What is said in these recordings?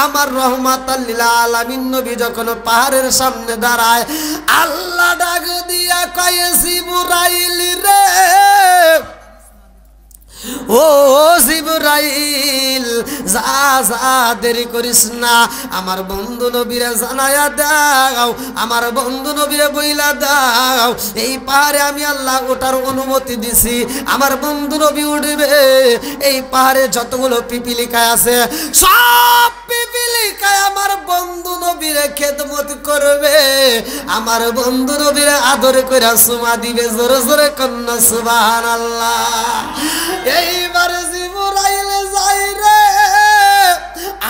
আমার রহমাতাল লিল আলামিন নবী যখন পাহাড়ের সামনে দাঁড়ায়, আল্লাহ ডাক দিয়া কয় জিবরাইল রে, ও জিবরাইল যা যা দেরি করিস না, আমার বন্ধু নবীরে জানায়া দাও, আমার বন্ধু নবীরে বইলা দাও এই পাহাড়ে আমি আল্লাহ ওঠার অনুমতি দিছি, আমার বন্ধু নবী উঠবে। এই পাহাড়ে যতগুলো পিপিলিকায় আছে সব পিপিলিকায় আমার বন্ধু নবীরে খেদমত করবে, আমার বন্ধু নবীরে আদর কইরা সুমা দিবে। জোরে জোরে কন্যা সুবহানাল্লাহ। এইবার জিবরাইল যাই রে,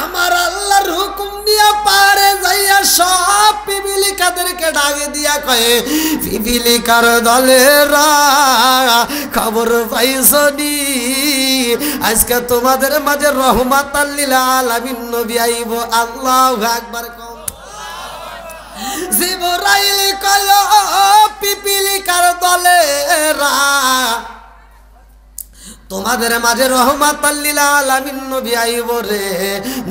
আমার আল্লাহর হুকুম নিয়ে পারে যাইয়া সব পিপিলিকাদেরকে ডাকে দিয়া কয়ে, পিপিলিকার দলেরা খবর পাইছনি, আজকে তোমাদের মাঝে রহমাতাল লিল আলামিন নবী আইব। আল্লাহু আকবার। জিবরাইল কয় পিপিলিকার দলেরা তোমাদের মাঝে রহমাতাল লিল আলামিন নবী আইব রে।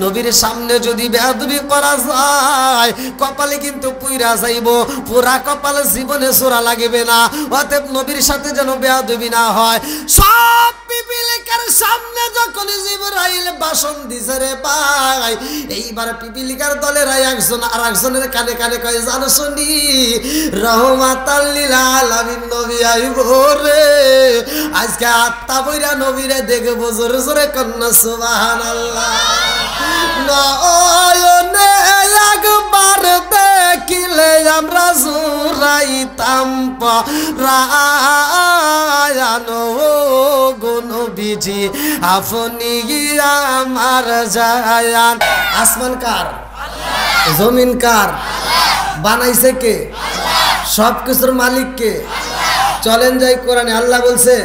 নবীর সামনে যদি বেয়াদবি করা যায় কপালে কিন্তু পুইরা যাইব, পুরা কপালে জীবনে সোরা লাগবে না। অতএব নবীর সাথে যেন বেয়াদবি না হয়। সব পিপিলিকার সামনে যখন জিবরাইল ভাষণ দিছে রে ভাই, এইবার পিপিলিকার দলের একজন আর একজনের কানে কানে কয়, জানো শুনি রহমাতাল লিল আলামিন নবী আইব রে, আজকে আত্মা বইরা নবীরে দেখবো। জোরে জোরে কন্যা সুবহানাল্লাহ। নয়নে একবার দেখিলে আমরা জুরাইতাম পরায়ানো গো নবীজি আপনি আমার জায়ান। আসমান কার? জমিন কার? বানাইছে কে? সব কিছুর মালিক কে? চলেন যাই কোরআনে আল্লাহ বলছে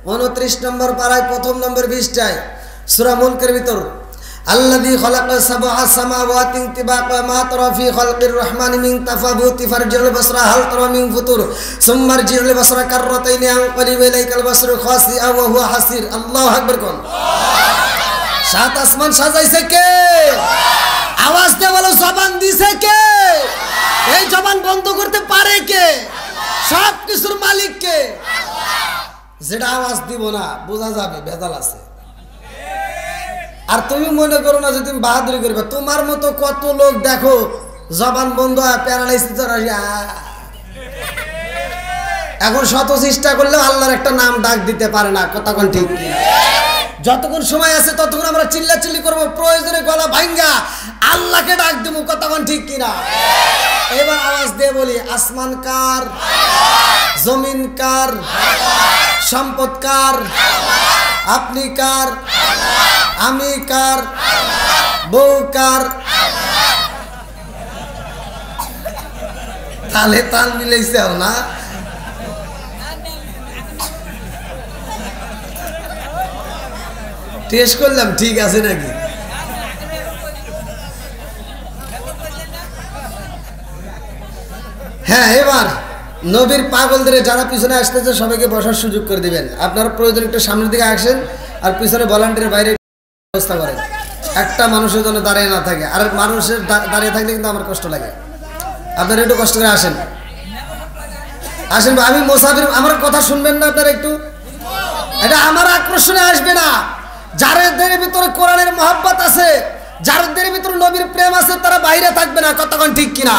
29 নম্বর পারায় প্রথম নম্বর 20টায় সূরা মুলকের ভিতর, আল্লাযী খালাকা সাবআ সামাওয়াতিন তিবাকা মা তারা ফি খালকির রহমানি মিন তাফাবুতি ফারজিল বাসরা হাল তারা মিন ফুতুর সুম্মা রজিল বাসরা কাররাতাইনি আনকালিব ইলাইকাল বাসরু খাসিআ ওয়া হুয়া হাসির। আল্লাহু আকবার কোন। সাত আসমান সাজাইছে কে? আওয়াজ দে বলো, জবান দিছে কে? এই জবান বন্ধ করতে পারে কে? সব কিছুর মালিক কে? যেটা আওয়াজ দিব না বোঝা যাবে ভেজাল আছে। আর তুমি মনে করো না যে তুমি বাহাদুরি করবে। তোমার মতো কত লোক দেখো জবান বন্ধ হয় প্যারালাইসিস, এখন শত চেষ্টা করলেও আল্লাহর একটা নাম ডাক দিতে পারে না। কতক্ষণ ঠিক? যতক্ষণ সময় আছে ততক্ষণ আমরা চিল্লাচিল্লি করবো, প্রয়োজনে গলা ভাঙ্গা আল্লাহকে ডাক দিব। কতক্ষণ ঠিক কিনা? এবার আওয়াজ দিয়ে বলি, আসমান কার? জমিন কার? সম্পদ কার? আপনি কার? আমি কার? বউ কার? তালে তাল মিলাইছে না? টেস্ট করলাম ঠিক আছে নাকি? হ্যাঁ, এবার নবীর পাগলদের যারা পিছনে আসতেছে সবাইকে বসার সুযোগ করে দিবেন। আপনারা প্রয়োজন একটু সামনের দিকে আসেন আর পিছনে ভলান্টিয়ারের বাইরে ব্যবস্থা করেন, একটা মানুষের জন্য দাঁড়িয়ে না থাকে। আর মানুষের দাঁড়িয়ে থাকলে কিন্তু আমার কষ্ট লাগে। আপনারা একটু কষ্ট করে আসেন, আসেন। আমি মুসাফির, আমার কথা শুনবেন না আপনারা একটু? এটা আমার আকর্ষণে আসবে না। যাদের ভিতরে কোরআনের মহব্বত আছে, যাদের ভিতরে নবীর প্রেম আছে, তারা বাইরে থাকবে না। কতক্ষণ ঠিক কিনা?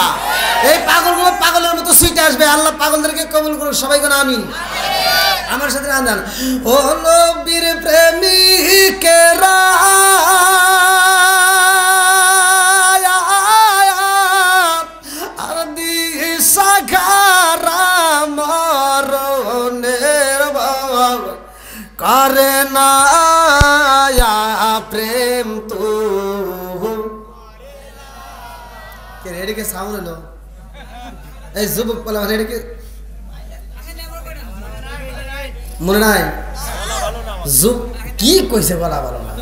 এই পাগলগুলো পাগলের মতো সুইটে আসবে। আল্লাহ পাগলদেরকে কবুল করুন। সবাই কোন আমিন। আমার সাথে আনজান, ও নবীর প্রেমিকেরা আর দিশা খারা মরণের করে না প্রেম তো এদিকে সাউন্ড হলো। এই যুবক বলা মানে এদিকে মনে নাই? কি কইছে গলা ভালো না?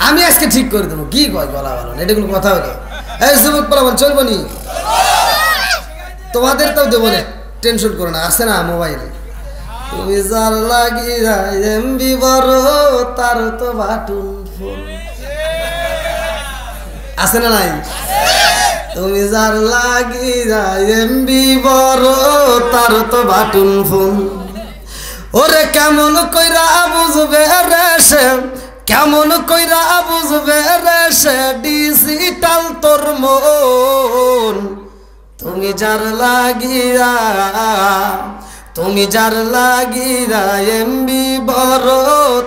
আমি আজকে ঠিক করে দেবো। কি কয় গলা ভালো না? এটা কোনো কথা হলো? এই যুবক বলা মানে চলবো নি? তোমাদের তাও দেবো না, টেনশন করো না। আছে না মোবাইলে? তুমি যার লাগি এমবি বড় তার তো বাটুন ফোন। আছে না নাই? তুমি যার লাগি এমবি বড় তার তো বাটন ফোন। ওরে কেমন কইরা বুঝবে রে সে, কেমন কইরা বুঝবে রে সে ডিজিটাল তোর মন। তুমি যার লাগিয়া, তুমি যার লাগিয়া এমবি বড়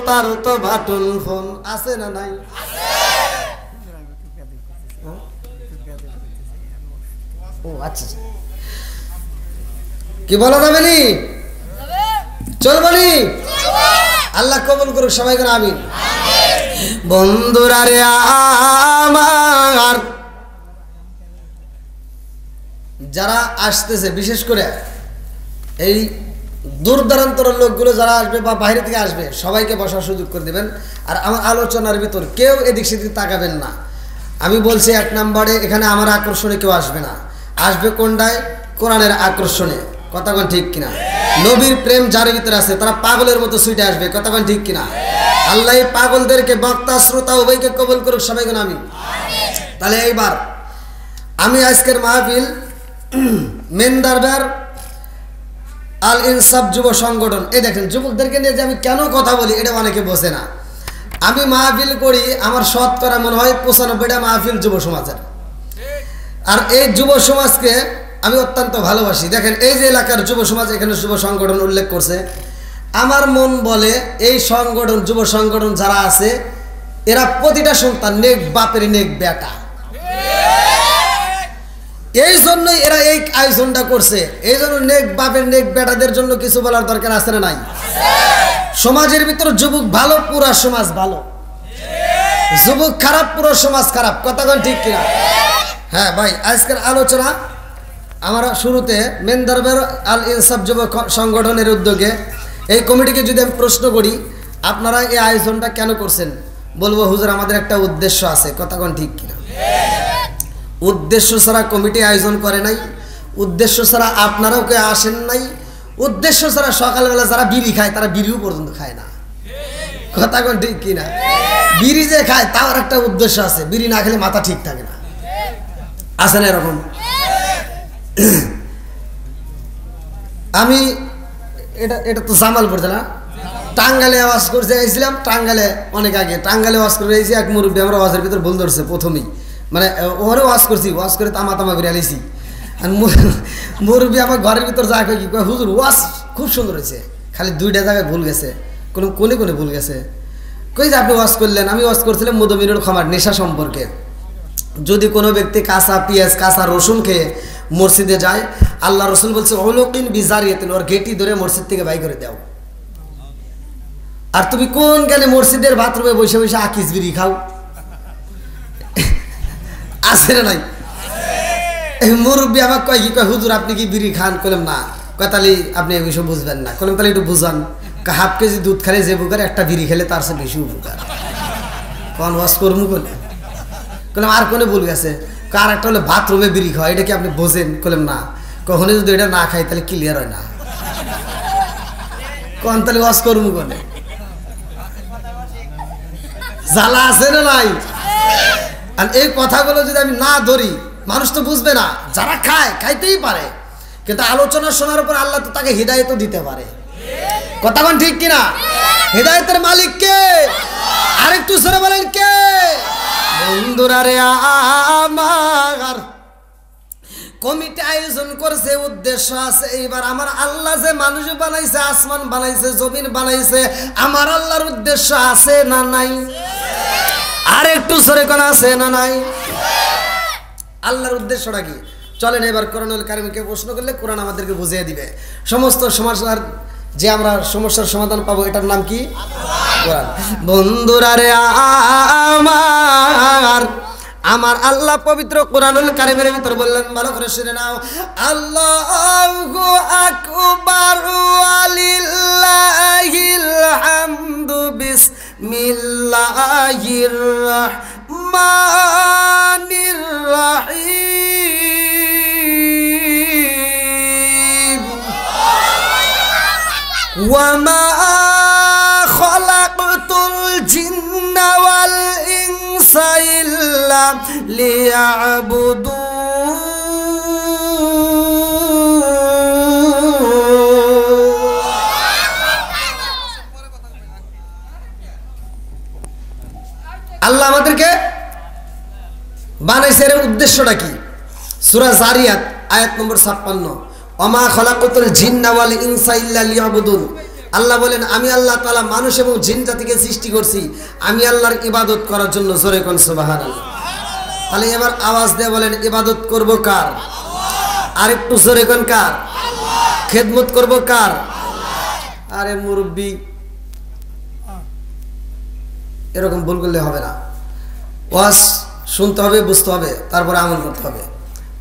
তার তো বাটন ফোন। আছে না নাই? ও আচ্ছা, কি বলা যাবে নি? চলবো নি? আল্লাহ কবুল করুক, সবাই করে আমিন। বন্ধুরা রে আমার, যারা আসতেছে বিশেষ করে এই দূর দূরান্তর লোকগুলো যারা আসবে বা বাইরে থেকে আসবে, সবাইকে বসার সুযোগ করে দেবেন। আর আমার আলোচনার ভিতর কেউ এদিক সেদিক তাকাবেন না। আমি বলছি 1 নম্বরে এখানে আমার আকর্ষণে কেউ আসবে না। আসবে কোনটায়? কোরআনের আকর্ষণে। কথা কোন ঠিক কিনা? নবীর প্রেম যার ভিতরে আছে তারা পাগলের মতো ছুটে আসবে। কথা কোন ঠিক কিনা? আল্লাহ এই পাগলদেরকে, বক্তা শ্রোতা উভয়কে কবুল করুক, সবাই কোন আমিন। তাহলে এইবার আমি আজকের মাহফিল মেন্দারবার আল ইনসাফ যুব সংগঠন, এই দেখেন যুবকদেরকে নিয়ে যে আমি কেন কথা বলি এটা অনেকে বোঝে না। আমি মাহফিল করি, আমার শতকরা মনে হয় 95টা মাহফিল যুব সমাজের। আর এই যুব সমাজকে আমি অত্যন্ত ভালোবাসি। দেখেন এই যে এলাকার যুব সমাজ, এখানে যুব সংগঠন উল্লেখ করছে। আমার মন বলে এই সংগঠন, যুব সংগঠন যারা আছে এরা প্রতিটা সন্তান নেক বাপের নেক বেটা। এই জন্যই এরা এই আয়োজনটা করছে। এই জন্য নেক বাপের নেক বেটাদের জন্য কিছু বলার দরকার আছে না নাই? সমাজের ভিতরে যুবক ভালো, পুরা সমাজ ভালো। যুবক খারাপ, পুরো সমাজ খারাপ। কথা কোন ঠিক কিনা? হ্যাঁ ভাই, আজকের আলোচনা আমরা শুরুতে মেন্দারবার আল ইনসাফ যুব সংগঠনের উদ্যোগে এই কমিটিকে যদি আমি প্রশ্ন করি, আপনারা এই আয়োজনটা কেন করছেন? বলবো হুজুর আমাদের একটা উদ্দেশ্য আছে। কথা কোন ঠিক কিনা? উদ্দেশ্য ছাড়া কমিটি আয়োজন করে নাই, উদ্দেশ্য ছাড়া আপনারাও কেউ আসেন নাই, উদ্দেশ্য ছাড়া সকালবেলা যারা বিড়ি খায় তারা বিড়িও পর্যন্ত খায় না। কথা কোন ঠিক কিনা? বিড়ি যে খায় তার একটা উদ্দেশ্য আছে, বিড়ি না খেলে মাথা ঠিক থাকে না। আছে না এরকম? আমি এটা তো জামালপুর না, টাঙ্গালে আওয়াজ করতে এসেছিলাম। টাঙ্গালে অনেক আগে টাঙ্গালে ওয়াজ করে এসেছি। এক মুরব্বী আমার ওয়াজের ভিতরে ভুল ধরছে প্রথমেই, মানে ওরে ওয়াজ করছি, ওয়াজ করে তামা তামা করে আলিছি। আর মুরব্বী আমার ঘরের ভিতর যা কি কয়, হুজুর ওয়াজ খুব সুন্দর হয়েছে, খালি 2টা জায়গায় ভুল গেছে, কোনে কোনে ভুল গেছে। কই যে আপনি ওয়াজ করলেন? আমি ওয়াজ করছিলাম মধুমিনুল খামার নেশা সম্পর্কে। যদি কোনো ব্যক্তি কাঁচা পেঁয়াজ, কাঁচা রসুন খেয়ে মসজিদে যায়, আল্লাহ রসুল বলছে ওলকিন বিজারিয়াতিন, ওর গেটি ধরে মসজিদ থেকে বাই করে দাও। আর তুমি কোন গেলে মসজিদের বাথরুমে বসে বসে আকিস বিড়ি খাও? আছে না নাই? মুরব্বী আমাকে কয় কি, কয় হুজুর আপনি কি বিড়ি খান? করলাম না। কয় তাহলে আপনি এই বিষয় বুঝবেন না। করলাম তাহলে একটু বুঝান। হাফ কেজি দুধ খেলে যে উপকার, একটা বিড়ি খেলে তার সে বেশি উপকার। কোন ওয়াজ করবো করলে? করলাম আর কোনে ভুল গেছে? কার একটা হলে বাথরুমে বিড়ি খাওয়া, এটা কি আপনি বোঝেন? করলাম না। কখনো যদি এটা না খাই তাহলে ক্লিয়ার হয় না। কোন তাহলে ওয়াজ করবো কোনে? জ্বালা আছে না নাই? আর এই কথাগুলো যদি আমি না ধরি মানুষ তো বুঝবে না। যারা খায় খাইতেই পারে, কিন্তু আলোচনা শোনার পর আল্লাহ তো তাকে হিদায়ত দিতে পারে। কথা কোন ঠিক কিনা? হিদায়তের মালিক কে? আরেকটু জোরে বলেন কে? বন্ধুরা রে আমার, কমিটি আয়োজন করছে, উদ্দেশ্য আছে। এইবার আমার আল্লাহ যে মানুষ বানাইছে, আসমান বানাইছে, জমিন বানাইছে, আমার আল্লাহর উদ্দেশ্য আছে না নাই? আর একটু জোরে কোন আছে না নাই? আল্লাহর উদ্দেশ্যটা কি? চলেন এবার কোরআনুল কারীমকে প্রশ্ন করলে কোরআন আমাদেরকে বুঝিয়ে দিবে। সমস্ত সমস্যার যে আমরা সমস্যার সমাধান পাবো, এটার নাম কি? কোরআন। বন্ধুরা রে আমার আল্লাহ পবিত্র কোরআনুল কারীমের ভিতর বললেন, ভালো করে শুনে নাও, আল্লাহু আকবার ওয়ালিল্লাহিল হামদু বিসমিল্লাহির রাহমানির রাহিম ওয়া মা খালাকতুল জিন্না ওয়াল ইনসা ইল্লা লিয়াবুদুন। আল্লাহ আমাদেরকে বানাইছে, এর উদ্দেশ্যটা কি? সূরা জারিয়াত আয়াত নম্বর 56, ওমা খলাকুতুল জিন্না ওয়াল ইনসা ইল্লা লিয়াবুদুন। আল্লাহ বলেন আমি আল্লাহ তাআলা মানুষ এবং জিন জাতিকে সৃষ্টি করছি আমি আল্লাহর ইবাদত করার জন্য। জোরে কোন সুবহানাল্লাহ। তাহলে এবার আওয়াজ দিয়ে বলেন ইবাদত করব কার? আর একটু জোরে কোন কার? খেদমত করব কার? আরে মুরব্বি, এরকম ভুল করলে হবে না। ওয়াজ শুনতে হবে, বুঝতে হবে, তারপরে আমল করতে হবে।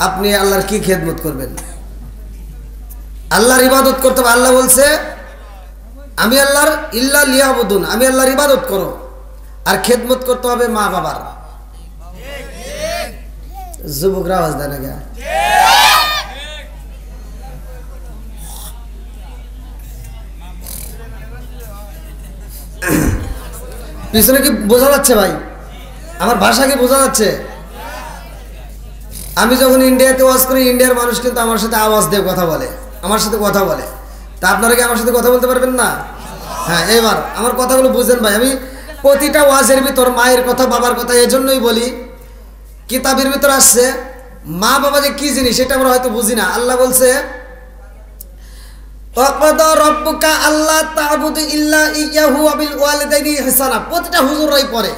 আপনি আল্লাহর কি খেদমত করবেন? আল্লাহর ইবাদত করতে হবে। আল্লাহ বলছে আমি আল্লাহর ইল্লা লিয়াবুদুন, আমি আল্লাহর ইবাদত করো। আর খেদমত করতে হবে মা বাবার। যুবকরা আওয়াজ দেয় না কে? পিছনে কি বোঝা যাচ্ছে ভাই? আমার ভাষা কি বোঝা যাচ্ছে? আমি যখন ইন্ডিয়াতে ওয়াজ করি, ইন্ডিয়ার মানুষ কিন্তু আমার সাথে আওয়াজ দিয়ে কথা বলে, আমার সাথে কথা বলে। তা আপনারা কি আমার সাথে কথা বলতে পারবেন না? হ্যাঁ, এবার আমার কথাগুলো বুঝেন ভাই। আমি প্রতিটা ওয়াজের ভিতর মায়ের কথা, বাবার কথা এজন্যই বলি, কিতাবের ভিতর আসছে মা বাবা যে কি জিনিস সেটা আমরা হয়তো বুঝি না। আল্লাহ বলছে ওয়াকাদা রাব্বুকা আল্লা তা'বুদু ইল্লা ইয়্যাহু ওয়া বিল ওয়ালিদাইনি ইহসানা। প্রতিটা হুজুররাই পড়ে।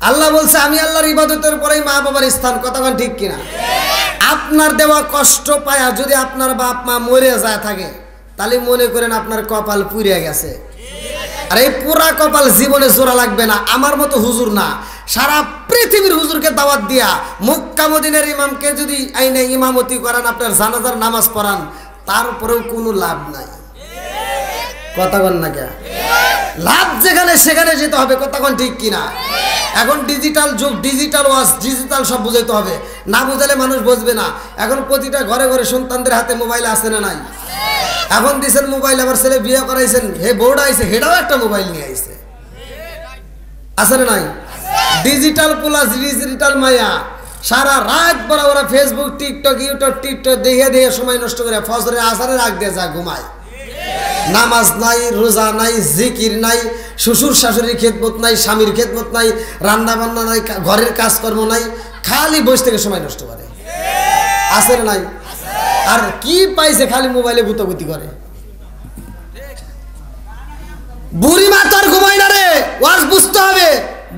আল্লাহ বলছে আমি আল্লাহর ইবাদতের পরেই মা বাবার স্থান। কথা বলেন ঠিক কিনা? আপনার দেওয়া কষ্ট পায়া যদি আপনার বাপ মা মরে যায় থাকে, তাহলে মনে করেন আপনার কপাল পুড়ে গেছে। আর এই পুরা কপাল জীবনে জোড়া লাগবে না। আমার মতো হুজুর না, সারা পৃথিবীর হুজুরকে দাওয়াত দিয়া মক্কা মদিনার ইমামকে যদি আইনে ইমামতি করান, আপনার জানাজার নামাজ পড়ান, তারপরেও কোনো লাভ নাই। কথা বল না কে? লাভ যেখানে সেখানে যেতে হবে। কথা বল ঠিক কিনা? এখন ডিজিটাল যুগ, ডিজিটাল ওয়াজ, ডিজিটাল সব বুঝাইতে হবে। না বুঝালে মানুষ বুঝবে না। এখন প্রতিটা ঘরে ঘরে সন্তানদের হাতে মোবাইল আছে না নাই? এখন দিছেন মোবাইল, আবার ছেলে বিয়ে করাইছেন, হে বউটা আইছে, হেটাও একটা মোবাইল নিয়ে আইছে, আছে না নাই? ডিজিটাল প্লাস ডিজিটাল মায়া। সারা রাত বড় ওরা ফেসবুক, টিকটক, ইউটিউব, টিকটক দেখে দেখে সময় নষ্ট করে ফজরের আজানের আগ দিয়ে যা ঘুমায়। নামাজ নাই, রোজা নাই, জিকির নাই, শ্বশুর শাশুড়ির খেদমত নাই, স্বামীর খেদমত নাই, রান্না বান্না নাই, ঘরের কাজকর্ম নাই, খালি বসে থেকে সময় নষ্ট করে। আছে না নাই? আর কি পাইছে? খালি মোবাইলে গুতাগুতি করে। বুড়িমা তো আর ঘুমায় না রে, ওয়াজ বুঝতে হবে।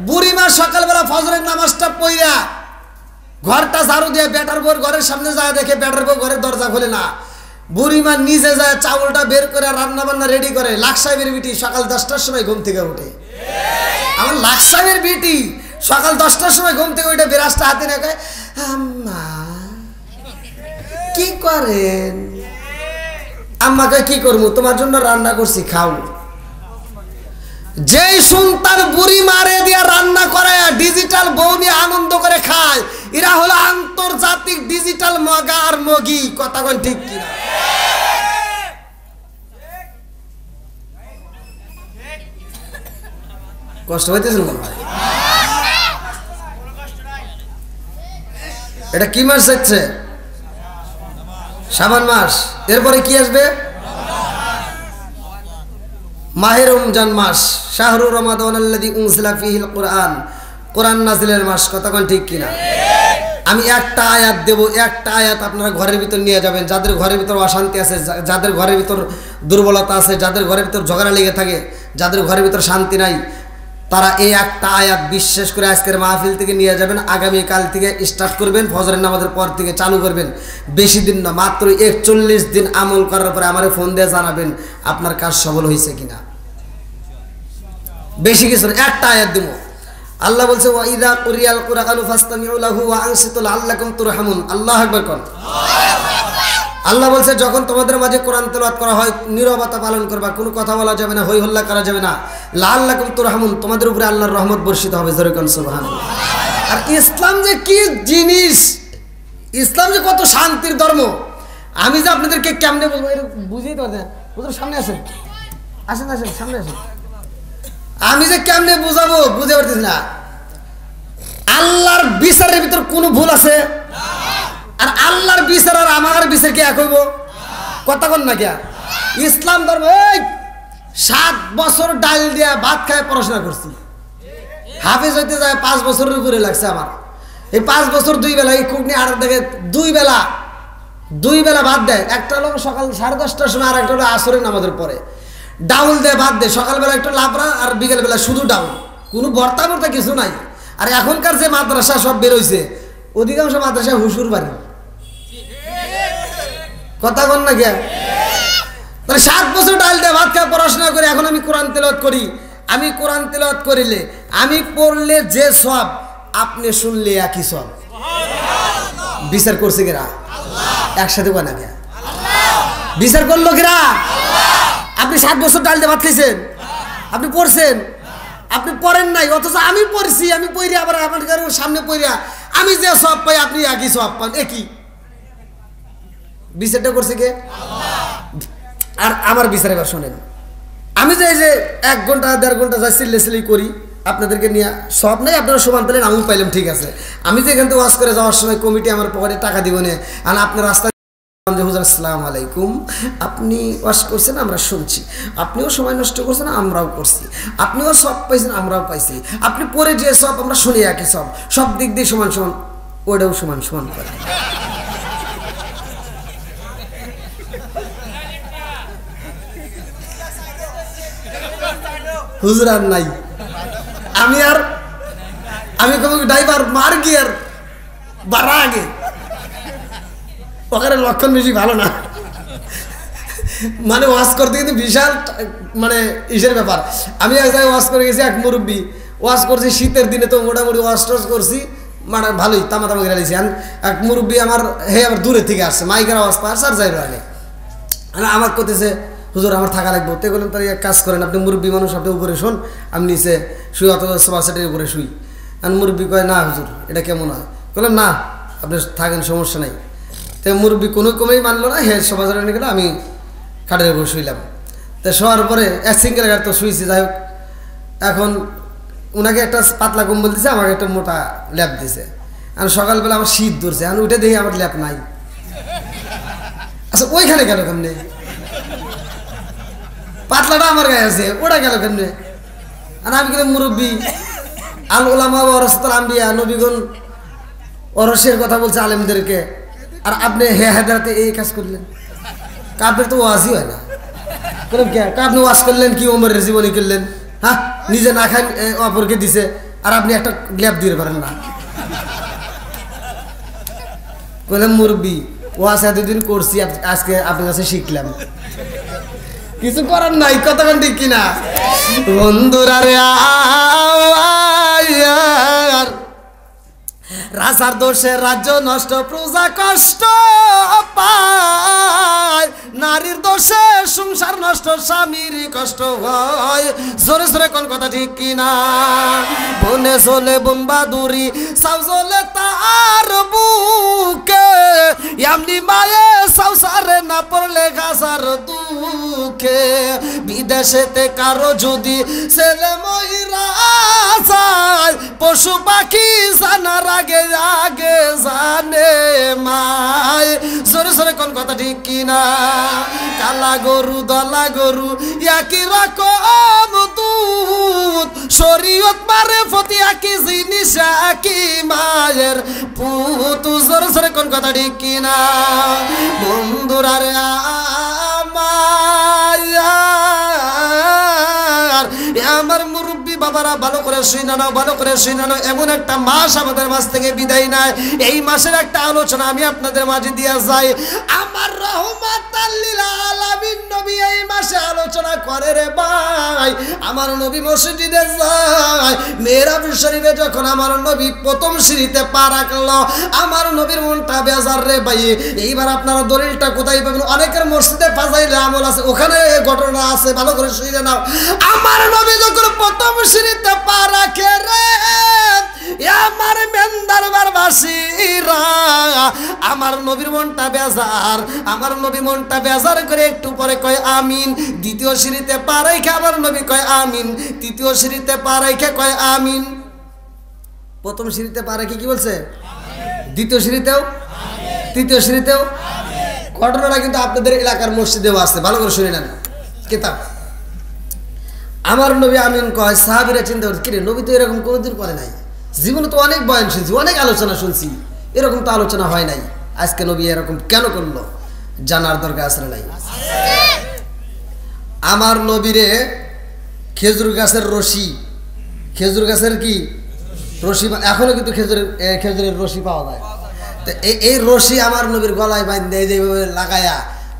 বুড়িমা সকালবেলা ফজরের নামাজটা পড়িয়া ঘরটা ঝাড়ু দিয়ে বেটার বউর ঘরের সামনে যায়, দেখে বেটার বউ ঘরের দরজা খোলে না। বুড়িমা নিজে যায় চাউলটা বের করে রান্না বান্না রেডি করে। লাখ সাহেবের বিটি সকাল 10টার সময় ঘুম থেকে ওঠে। আমার লাখ সাহেবের বিটি সকাল 10টার সময় ঘুম থেকে ওইটা বিরাজটা হাতে রেখে, আম্মা কি করেন? আম্মাকে কি করবো, তোমার জন্য রান্না করছি, খাও। যেই সন্তান বুড়ি মারে দিয়া রান্না করে ডিজিটাল বউ নিয়ে আনন্দ করে খায়, এরা হলো আন্তর্জাতিক ডিজিটাল মগা আর মগি। কথা কোন ঠিক কিনা? কষ্ট হইতেছিল না ভাই? এটা কি মাস যাচ্ছে? শাবান মাস। এরপরে কি আসবে? মাহে রমজান মাস। শাহরু রমাদানাল্লাযী উনজিলা ফীহিল কুরআন। কোরআন নাজিলের মাস। কথা কোন ঠিক কিনা? আমি একটা আয়াত দেব, একটা আয়াত আপনারা ঘরের ভিতর নিয়ে যাবেন। যাদের ঘরের ভিতর অশান্তি আছে, যাদের ঘরের ভিতর দুর্বলতা আছে, যাদের ঘরের ভিতর ঝগড়া লেগে থাকে, যাদের ঘরের ভিতর শান্তি নাই, তারা এই একটা আয়াত বিশ্বাস করে আজকের মাহফিল থেকে নিয়ে যাবেন। আগামীকাল থেকে স্টার্ট করবেন, ফজরের নামাজের পর থেকে চালু করবেন। বেশি দিন না, মাত্র 41 দিন আমল করার পরে আমারে ফোন দিয়ে জানাবেন আপনার কাজ সফল হয়েছে কিনা। বেশি কিছু না, একটা আয়াত দেব। আল্লাহ বলছে ওয়া ইযা কুরিয়াল কুরআনু ফাসতামিউ লাহু ওয়া আনসিতু লাআল্লাকুম তুরহামুন। আল্লাহু আকবার কোন। আল্লাহ বলছে যখন তোমাদের মাঝে কোরআন তেলাওয়াত করা হয় নীরবতা পালন করবা, কোনো কথা বলা যাবে না, হই হল্লা করা যাবে না। লাআল্লাকুম তুরহামুন, তোমাদের উপরে আল্লাহর রহমত বর্ষিত হবে। জোরে কোন সুবহানাল্লাহ। আর ইসলাম যে কি জিনিস, ইসলাম যে কত শান্তির ধর্ম, আমি যে আপনাদেরকে কেমনে বলবো এটা বুঝেই তো না। হুজুর সামনে আসেন, আসেন আসেন, সামনে আসেন। আমি যে কেমনে বুঝাবো বুঝে পারতেছি না। আল্লাহর বিচারের ভিতর কোনো ভুল আছে? আর আল্লাহর বিচার আর আমার বিচার কি এক হইব? কথা কন না কিয়া? ইসলাম ধর্ম 7 বছর ডাল দিয়া ভাত খায় পড়াশোনা করছি, হাফেজ হইতে যায় 5 বছরের উপরে লাগছে আমার। এই 5 বছর 2 বেলা এই কুকনি আর দেখে 2 বেলা ভাত দেয়। একটা হলো সকাল 10:30টার সময়, আর একটা হলো আসরের নামাজের পরে। ডাউল দেয়, ভাত দেয়, সকালবেলা একটু লাবড়া আর বিকেলবেলা শুধু ডাউল, কোনো ভর্তা ভর্তা কিছু নাই। আর এখনকার যে মাদ্রাসা সব বেরোইছে, অধিকাংশ মাদ্রাসা হুসুর বাড়ি। কথা কন না গিয়া? তাহলে 7 বছর ডাল দেয় ভাত খায় পড়াশোনা করে এখন আমি কোরআন তেলাওয়াত করি। আমি কোরআন তেলাওয়াত করিলে, আমি পড়লে যে সওয়াব, আপনি শুনলে একই সওয়াব। বিচার করছে কিরা? একসাথে কয় না গিয়া? বিচার করলো কিরা? আপনি 7 বছর ডাল দিয়ে ভাত খাইছেন, আপনি পড়ছেন, আপনি পড়েন নাই, অথচ আমি পড়ছি। আমি পড়ি আবার আমার সামনে পড়িয়া আমি যে সওয়াব পাই, আপনি একই সওয়াব পান। একই বিচারটা করছে কে? আর আমার বিচার এবার শোনেন। আমি যে 1 ঘন্টা 1.5 ঘন্টা যাই সিলেসিলি করি আপনাদেরকে নিয়ে, সব নাই, আপনারা সমান পেলেন, আমিও পাইলাম, ঠিক আছে। আমি যে এখান থেকে ওয়াজ করে যাওয়ার সময় কমিটি আমার পকেটে টাকা দিব না, আর আপনার রাস্তায় হুজুর আসসালামু আলাইকুম, আপনি ওয়াজ করছেন, আমরা শুনছি, আপনিও সময় নষ্ট করছেন, আমরাও করছি, আপনিও সব পাইছেন, আমরাও পাইছি, আপনি পরে যে সব আমরা শুনি একই সব দিক দিয়ে সমান সমান, ওটাও সমান সমান করে। হুজুর আর নাই, আমি কবি ড্রাইভার মার গিয়ার বাড়া আগে, ওখানে লক্ষণ বেশি ভালো না, মানে ওয়াজ করতে কিন্তু বিশাল মানে ইসের ব্যাপার। আমি এক জায়গায় ওয়াজ করে গেছি, এক মুরব্বী ওয়াজ করছি শীতের দিনে, তো মোটামুটি ওয়াজ টজ করছি, মানে ভালোই তামাতামা গেলে দিয়েছি। এক মুরব্বী আমার আবার দূরের থেকে আসছে, মাইকের আওয়াজ পাচ্ছে আর যাই আগে আমার করতেছে, হুজুর আমার থাকা লাগবে। তো বললাম তাহলে এক কাজ করেন, আপনি মুরব্বী মানুষ, আপনি উপরে শোন, আমি নিচে শুই, অত সোফা সেটের উপরে শুই। আর মুরব্বী কয়, না হুজুর এটা কেমন হয়? বললাম না আপনি থাকেন, সমস্যা নাই। তো মুরব্বী কোনো কমেই মানলো না, সোফা সেটে নিয়ে গেলে আমি খাটের উপর শুইলাম। তো শোয়ার পরে এক সিঙ্গেল গাড়ি তো শুয়েছি, যাই হোক। এখন ওনাকে একটা পাতলা কম্বল দিছে, আমাকে একটা মোটা ল্যাপ দিছে। আর সকালবেলা আমার শীত ধরছে, আমি উঠে দেখি আমার ল্যাপ নাই। আচ্ছা ওইখানে গেল কেমনে? পাতলাটা আমার গায়ে আছে, ওটা গেল কেমনে? আর আমি গেলাম মুরব্বী, আল উলামা ওয়ারাসাতুল আম্বিয়া, নবীগণ ওরসের কথা বলছে আলেমদেরকে, আর আপনি হেদায়েতে এই কাজ করলেন, আপনার তো ওয়াজই হয় না। বললাম কে আপনি ওয়াজ করলেন কি ওমরের জীবনী করলেন? হ্যাঁ, নিজে না খান অপরকে দিছে, আর আপনি একটা গ্ল্যাপ দিতে পারেন না। বললাম মুরব্বী ওয়াজ এতদিন করছি, আজকে আপনার কাছে শিখলাম, কিছু করার নাই। কতক্ষণ ঠিক কিনা বন্ধুরা রে? রাজার দোষে রাজ্য নষ্ট, প্রজা কষ্ট পায়, নারীর দোষে সংসার নষ্ট, স্বামীর কষ্ট হয়। জোরে জোরে কোন কথা ঠিক কিনা? বনে চলে বোন বাদুরি, সাউ চলে তার বুকে, এমনি মায়ে সাউসারে না পড়লে গাছার দুঃখে। বিদেশেতে কারো যদি ছেলে মহিলা যায়, পশু পাখি জানার আগে আগে জানে মায়। জোরে জোরে কোন কথা ঠিক কিনা? কালা গরু দলা গরু একই রকম দুধ, শরীয়ত মারে ফতি একই জিনিস, একই মায়ের পুত। জোরে জোরে কোন কথা ঠিক কিনা? বন্ধুরা রে আমার মুরব্বী বাবারা, ভালো করে শুনে নাও, ভালো করে শুনে নাও। এমন একটা মাস আমাদের মাঝ থেকে বিদায় নাই, এই মাসের একটা আলোচনা আমি আপনাদের মাঝে দিয়ে যাই। আমার রহমাতাল লিল আলামিন নবী এই মাসে আলোচনা করে রে ভাই। আমার নবী মসজিদে যায়, মেহরাব শরীফে যখন আমার নবী প্রথম সিঁড়িতে পা রাখলো, আমার নবীর মনটা বেজার রে ভাই। এইবার আপনারা দলিলটা কোথায় পাবেন? অনেকের মসজিদে ফাজাইলে আমল আছে, ওখানে ঘটনা আছে, ভালো করে শুনে নাও। আমার নবী যখন প্রথম সিঁড়িতে পা রাখে রে, আমার মেন্দারবার বাসীরা, আমার নবীর মনটা বেজার, আমার নবী মনটা বেজার করে একটু পরে কয় আমিন। দ্বিতীয় সিঁড়িতে পা রেখে আমার নবী কয় আমিন, তৃতীয় সিঁড়িতে পা রেখে কয় আমিন। প্রথম সিঁড়িতে পারে কি বলছে, দ্বিতীয় সিঁড়িতেও, তৃতীয় সিঁড়িতেও। ঘটনাটা কিন্তু আপনাদের এলাকার মসজিদেও আছে, ভালো করে শুনে নেন কিতাব। আমার নবী আমিন কয়, সাহাবীরা চিন্তা করছে কিরে নবী তো এরকম কোনোদিন করে নাই, জীবনে তো অনেক বয়ান শুনছি, অনেক আলোচনা শুনছি, এরকম তো আলোচনা হয় নাই, আজকে নবী এরকম কেন করলো? জানার দরকার আছে নাই? আমার নবীরে খেজুর গাছের রশি, খেজুর গাছের কি রশি, এখনো কিন্তু খেজুরের রশি পাওয়া যায়। তো এই রশি আমার নবীর গলায় বাঁধে যেভাবে লাগায়া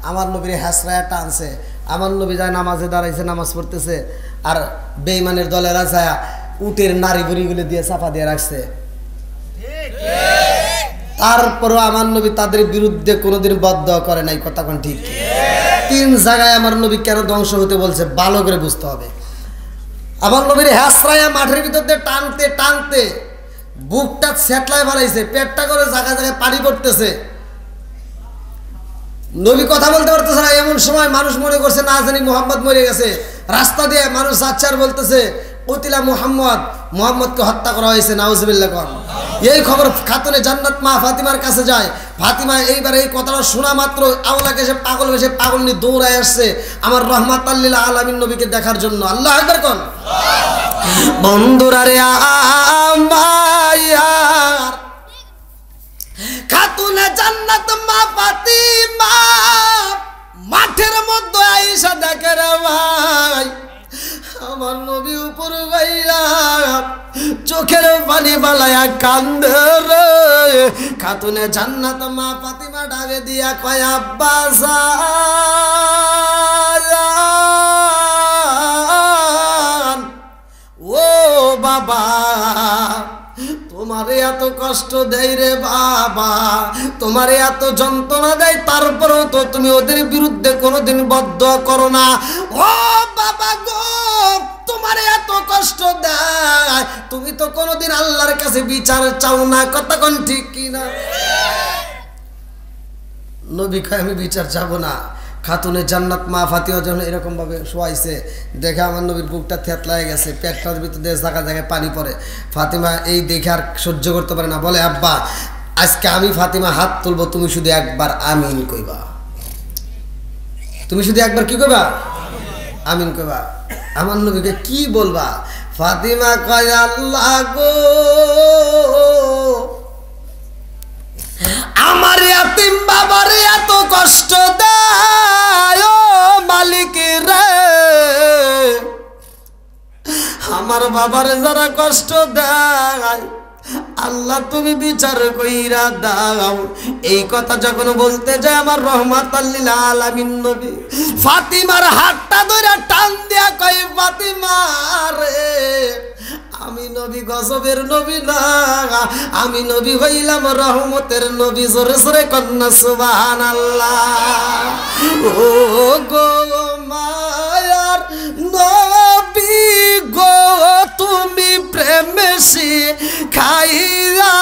আমার নবীর হাসরায়া টানছে। আমার নবী যায় নামাজে দাঁড়াইছে, নামাজ পড়তেছে, আর বেঈমানের দলেরা যায় উটের নারী বুড়িগুলো দিয়ে চাপা দিয়ে রাখছে। তারপরও আমার নবী তাদের বিরুদ্ধে কোনোদিন বদদোয়া করে নাই, কথা কোন ঠিক? 3 জায়গায় আমার নবী কেন ধ্বংস হতে বলছে ভালো করে বুঝতে হবে। আমার নবীর হাসরায়া মাঠের ভিতর দিয়ে টানতে টানতে বুকটা সেটলায় বানাইছে, পেটটা করে জায়গায় জায়গায় পানি পড়তেছে, নবী কথা বলতে পারতেছে না। এমন সময় মানুষ মনে করছে না জানি মুহাম্মদ মরে গেছে, রাস্তা দিয়ে মানুষ যাচ্ছে আর বলতেছে কতিলা মুহাম্মদ, মুহাম্মদকে হত্যা করা হয়েছে, নাউজুবিল্লাহ। এই খবর খাতুনে জান্নাত মা ফাতিমার কাছে যায়। ফাতিমা এইবার এই কথাটা শোনা মাত্র আওলাকে সে পাগল বেশে পাগল নিয়ে দৌড়ায় আসছে আমার রহমাতাল লিল আলামিন নবীকে দেখার জন্য। আল্লাহু আকবার কোন। বন্ধুরা রে আমার খাতুনে জান্নাত মা ফাতিমা মাঠের মধ্যে আয়েশা দেখে রে ভাই আমার নবী উপর গাইয়া চোখের পানি বালায়া কান্দে রে। খাতুনে জান্নাত মা ফাতিমা ডাকে দিয়া কয় আব্বা জান, ও বাবা তোমারে এত কষ্ট দেয় রে বাবা, তোমারে এত যন্ত্রণা দেয়, তারপরেও তো তুমি ওদের বিরুদ্ধে কোনোদিন বদদোয়া করো না। ও বাবা গো তোমারে এত কষ্ট দেয়, তুমি তো কোনোদিন আল্লাহর কাছে বিচার চাও না, কথা কোন ঠিক কিনা? নবী কয় আমি বিচার চাবো না। খাতুনে জান্নাত মা ফাতিমা যখন এরকম ভাবে শোয়াইছে দেখে আমার নবীর বুকটা থেতলায় গেছে, পেটটার ভিতরে জায়গায় জায়গায় পানি পড়ে। ফাতিমা এই দেখে আর সহ্য করতে পারে না, বলে আব্বা আজকে আমি ফাতিমা হাত তুলবো, তুমি শুধু একবার আমিন কইবা, তুমি শুধু একবার কি কইবা? আমিন কইবা। আমার নবীকে কি বলবা? ফাতিমা কয় আল্লাহ গো আমার ইয়াতিম বাবারে এত কষ্ট দেয়, ও মালিক রে আমার বাবারে যারা কষ্ট দেয় আল্লাহ তুমি বিচার কইরা দাও। এই কথা যখন বলতে যায় আমার রহমাতাল লিল আলামিন নবী ফাতিমার হাতটা ধরে টান দিয়া কই ফাতিমা রে আমি নবী গজবের নবী না, আমি নবী হইলাম রহমতের নবী। জোরে জোরে কন্যা সুবহানাল্লাহ। ও গো মায়ার নবী গো তুমি প্রেমে শিখাইয়া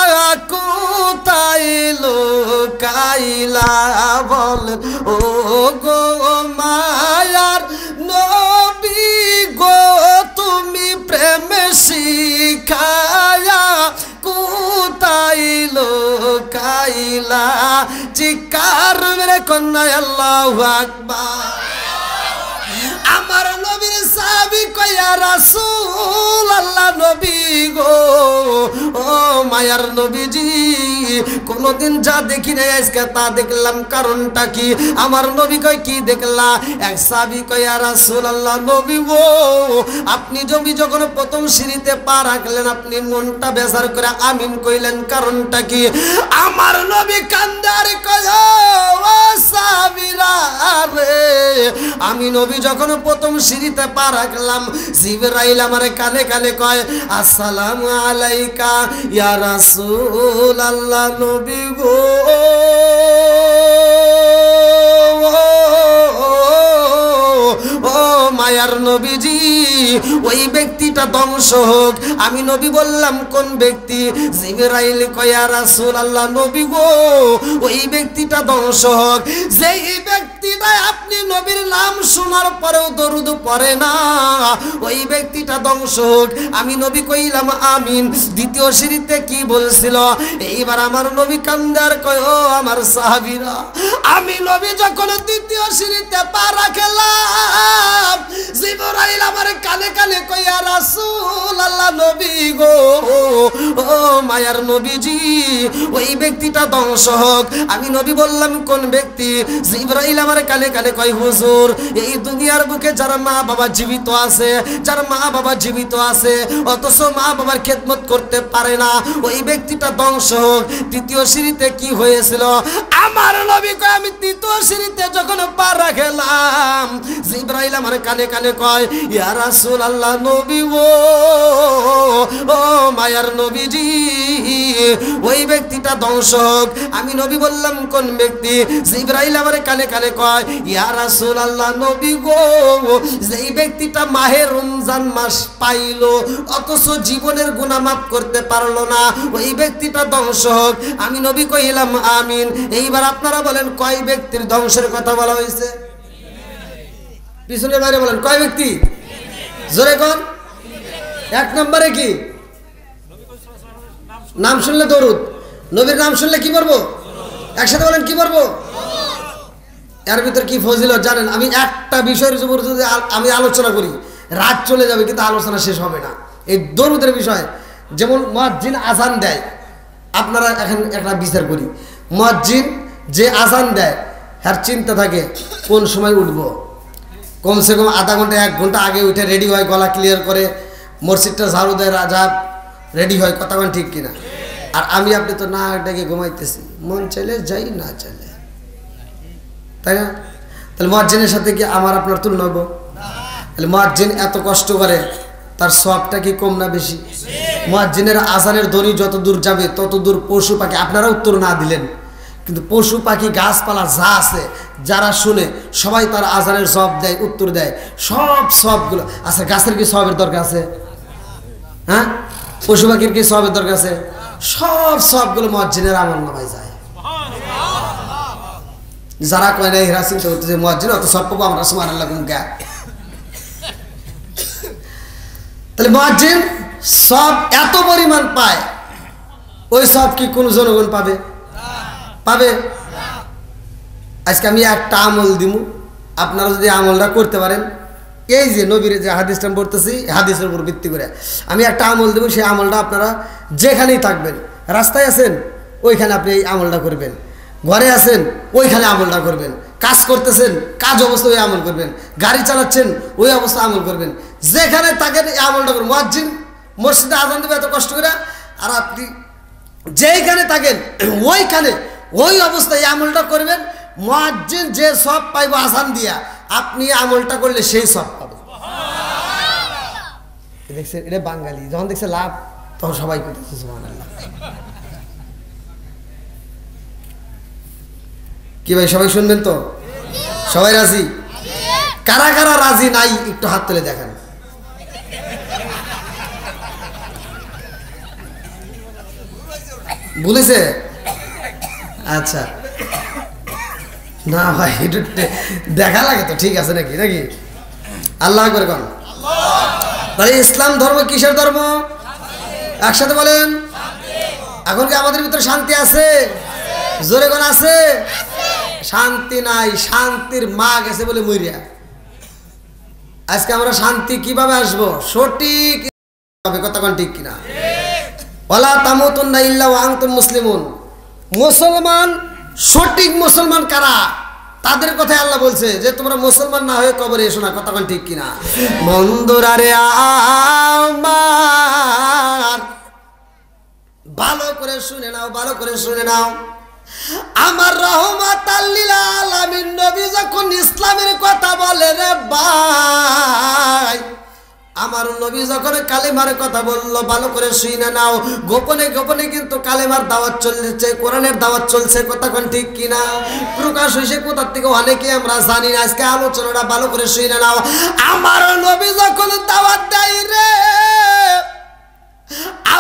কোথায় লোকাইলা বলেন। ও গো মায়ার নবী গো তুমি প্রেমে শিখায়া কোথায় লোকাইলা, চিৎকার মেরে কন্যা আল্লাহু আকবার। আমার নবীর সাহাবী কয়া রাসূল আল্লাহ নবী গো ও মায়ার নবীজি কোনদিন যা দেখি নাই আজকে তা দেখলাম, কারণটা কি? আমার নবী কয় কি দেখলা? এক সাহাবী কয়া রাসূল আল্লাহ নবী গো আপনি জমি যখন প্রথম সিঁড়িতে পা রাখলেন আপনি মনটা বেজার করে আমিন কইলেন, কারণটা কি? আমার নবী কান্দার কয় ও সাহাবীরা রে আমি নবী যখন প্রথম সিঁড়িতে পা রাখলাম জিবরাইল আমার কানে কানে কয় আসসালামু আলাইকা ইয়া রাসূল আল্লাহ নবী গো ও মায়ার নবীজি ওই ব্যক্তিটা ধ্বংস হোক। আমি নবী বললাম কোন ব্যক্তি? জিবরাইল কয় ইয়া রাসূল আল্লাহ নবী গো ওই ব্যক্তিটা ধ্বংস হোক যেই ব্যক্তি ব্যক্তিটা আপনি নবীর নাম শোনার পরেও দরুদ পড়ে না, ওই ব্যক্তিটা ধ্বংস হোক। আমি নবী কইলাম আমিন। দ্বিতীয় সিঁড়িতে কি বলছিল? এইবার আমার নবী কান্দার কয়, ও আমার সাহাবীরা, আমি নবী যখন দ্বিতীয় সিঁড়িতে পা রাখলাম, জিবরাইল আমার কানে কানে কয়, ইয়া রাসূলুল্লাহ, নবী গো, ও মায়ার নবীজি, ওই ব্যক্তিটা ধ্বংস হোক। আমি নবী বললাম কোন ব্যক্তি? জিবরাইল আমার কানে কানে কয়, হুজুর, এই দুনিয়ার বুকে যার মা বাবা জীবিত আছে, যার মা বাবা জীবিত আছে অথচ মা বাবার খেদমত করতে পারে না, ওই ব্যক্তিটা ধ্বংস হোক। তৃতীয় সিঁড়িতে কি হয়েছিল? আমার নবী কয়, আমি তৃতীয় সিঁড়িতে যখন পা রাখলাম, জিবরাইল আমার কানে কানে কয়, ইয়া রাসূলুল্লাহ, নবী ও মায়ার নবীজি, ওই ব্যক্তিটা ধ্বংস হোক। আমি নবী বললাম কোন ব্যক্তি? জিবরাইল আমার কানে কানে কয়, ইয়া রাসূলুল্লাহ, নবী গো, যেই ব্যক্তিটা মাহে রমজান মাস পাইলো অথচ জীবনের গুনাহ মাফ করতে পারলো না, ওই ব্যক্তিটা ধ্বংস হোক। আমি নবী কইলাম আমিন। এইবার আপনারা বলেন কয় ব্যক্তির ধ্বংসের কথা বলা হয়েছে? পিছনে বাইরে বলেন কয় ব্যক্তি? জোরে কোন? এক নম্বরে কি? নাম শুনলে দরুদ, নবীর নাম শুনলে কি পড়বো? একসাথে বলেন কি পড়বো? এর ভিতর কি ফজিলত জানেন? আমি একটা বিষয়ের উপর যদি আমি আলোচনা করি রাত চলে যাবে, কিন্তু আলোচনা শেষ হবে না। এই দরুদের বিষয়, যেমন মুয়াজ্জিন আজান দেয়, আপনারা এখন একটা বিচার করি, মুয়াজ্জিন যে আজান দেয় আর চিন্তা থাকে কোন সময় উঠবো, কমসে কম আধা ঘন্টা 1 ঘন্টা আগে উঠে রেডি হয়, গলা ক্লিয়ার করে মসজিদটা ঝাড়ু দেয়, রাজা রেডি হয়, কথা বলেন ঠিক কিনা? আর আমি আপনি তো না ডেকে ঘুমাইতেছি, মন চাইলে যাই, না চাইলে, তাই না? তাহলে মুয়াজ্জিনের সাথে কি আমার আপনার তুলনা হবো? তাহলে মুয়াজ্জিন এত কষ্ট করে, তার সওয়াবটা কি কম না বেশি? মুয়াজ্জিনের আজানের ধ্বনি যত দূর যাবে তত দূর পশু পাখি, আপনারা উত্তর না দিলেন কিন্তু পশু পাখি গাছপালা যা আছে যারা শুনে সবাই তার আজানের জবাব দেয়, উত্তর দেয়, সব সবগুলো আছে। গাছের কি সবের দরকার আছে? হ্যাঁ, পশু পাখির কি সবের দরকার আছে? সব সবগুলো মুয়াজ্জিনের আমল নামায় যায়। যারা কয় না এরা চিন্তা করতেছে মুয়াজ্জিন অত সব পাবো আমরা, সুবহানাল্লাহ গুনগা। তাহলে মুয়াজ্জিন সব এত পরিমাণ পায়, ওই সব কি কোন জনগণ পাবে? পাবে? আজকে আমি একটা আমল দিব, আপনারা যদি আমলটা করতে পারেন, এই যে নবীর যে হাদিসটা পড়তেছি, হাদিসের উপর ভিত্তি করে আমি একটা আমল দেবো, সেই আমলটা আপনারা যেখানেই থাকবেন, রাস্তায় আছেন ওইখানে আপনি এই আমলটা করবেন, ঘরে আছেন ওইখানে আমলটা করবেন, কাজ করতেছেন কাজ অবস্থায় ওই আমল করবেন, গাড়ি চালাচ্ছেন ওই অবস্থায় আমল করবেন, যেখানে থাকেন এই আমলটা করবেন। মুয়াজ্জিন মসজিদে আজান দেবে এত কষ্ট করে, আর আপনি যেইখানে থাকেন ওইখানে ওই অবস্থায় আমলটা করবেন। মুয়াজ্জিন যে সব পাইব আজান দিয়া, আপনি আমলটা করলে সেই সব পাবেন। দেখছেন, এটা বাঙালি যখন দেখছে লাভ তখন সবাই করতেছে সুবহানাল্লাহ। কি ভাই সবাই শুনবেন তো? সবাই রাজি? কারা কারা রাজি নাই একটু হাত তুলে দেখান। বলেছে? আচ্ছা, না ভাই একটু দেখা লাগে তো, ঠিক আছে নাকি? নাকি আল্লাহ করে কোন? তাহলে ইসলাম ধর্ম কিসের ধর্ম? একসাথে বলেন। এখন কি আমাদের ভিতরে শান্তি আছে? জোরে কোন আছে? শান্তি নাই, শান্তির মা গেছে বলে মরিয়া। আজকে আমরা শান্তি কিভাবে আসবো? সঠিক কথা কোন ঠিক কিনা? ওয়ালা তামুতুন্না ইল্লা ওয়া আনতুম মুসলিমুন। মুসলমান, সঠিক মুসলমান কারা? তাদের কথাই আল্লাহ বলছে যে তোমরা মুসলমান না হয়ে কবরে এসো না, কথা কোন ঠিক কিনা? বন্ধুরা রে আমার, ভালো করে শুনে নাও, ভালো করে শুনে নাও। আমার রাহমাতাল লিল আলামিন নবী যখন ইসলামের কথা বলে রে ভাই, আমার নবী যখন কালেমার কথা বললো, ভালো করে শুনে নাও। গোপনে গোপনে কিন্তু কালেমার দাওয়াত চলছে, কোরআনের দাওয়াত চলছে, কথা কোন ঠিক কিনা? প্রকাশ হয়েছে কোথা থেকে অনেকে আমরা জানি না। আজকে আলোচনাটা ভালো করে শুনে নাও। আমার নবী যখন দাওয়াত দেয় রে,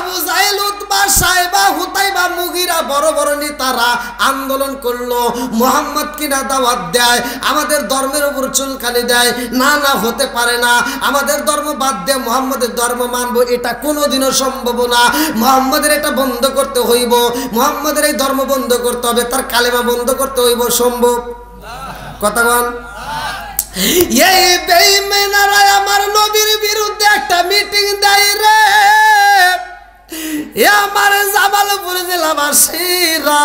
আবু জাহেল, উতবা, সাইবা, হুতাইবা, মুগিরা বড় বড় নেতারা আন্দোলন করলো, মুহাম্মদ কিনা দাওয়াত দেয়, আমাদের ধর্মের উপর চুলকানি দেয়, না না হতে পারে না, আমাদের ধর্ম বাদ দিয়ে মুহাম্মদের ধর্ম মানবো, এটা কোনোদিনও সম্ভব না, মুহাম্মদের এটা বন্ধ করতে হইব, মুহাম্মদের এই ধর্ম বন্ধ করতে হবে, তার কালেমা বন্ধ করতে হইব, সম্ভব? কথা বল। এই বেঈমানরা আমার নবীর বিরুদ্ধে একটা মিটিং দেয় রে, আমার জামালপুর জেলাবাসীরা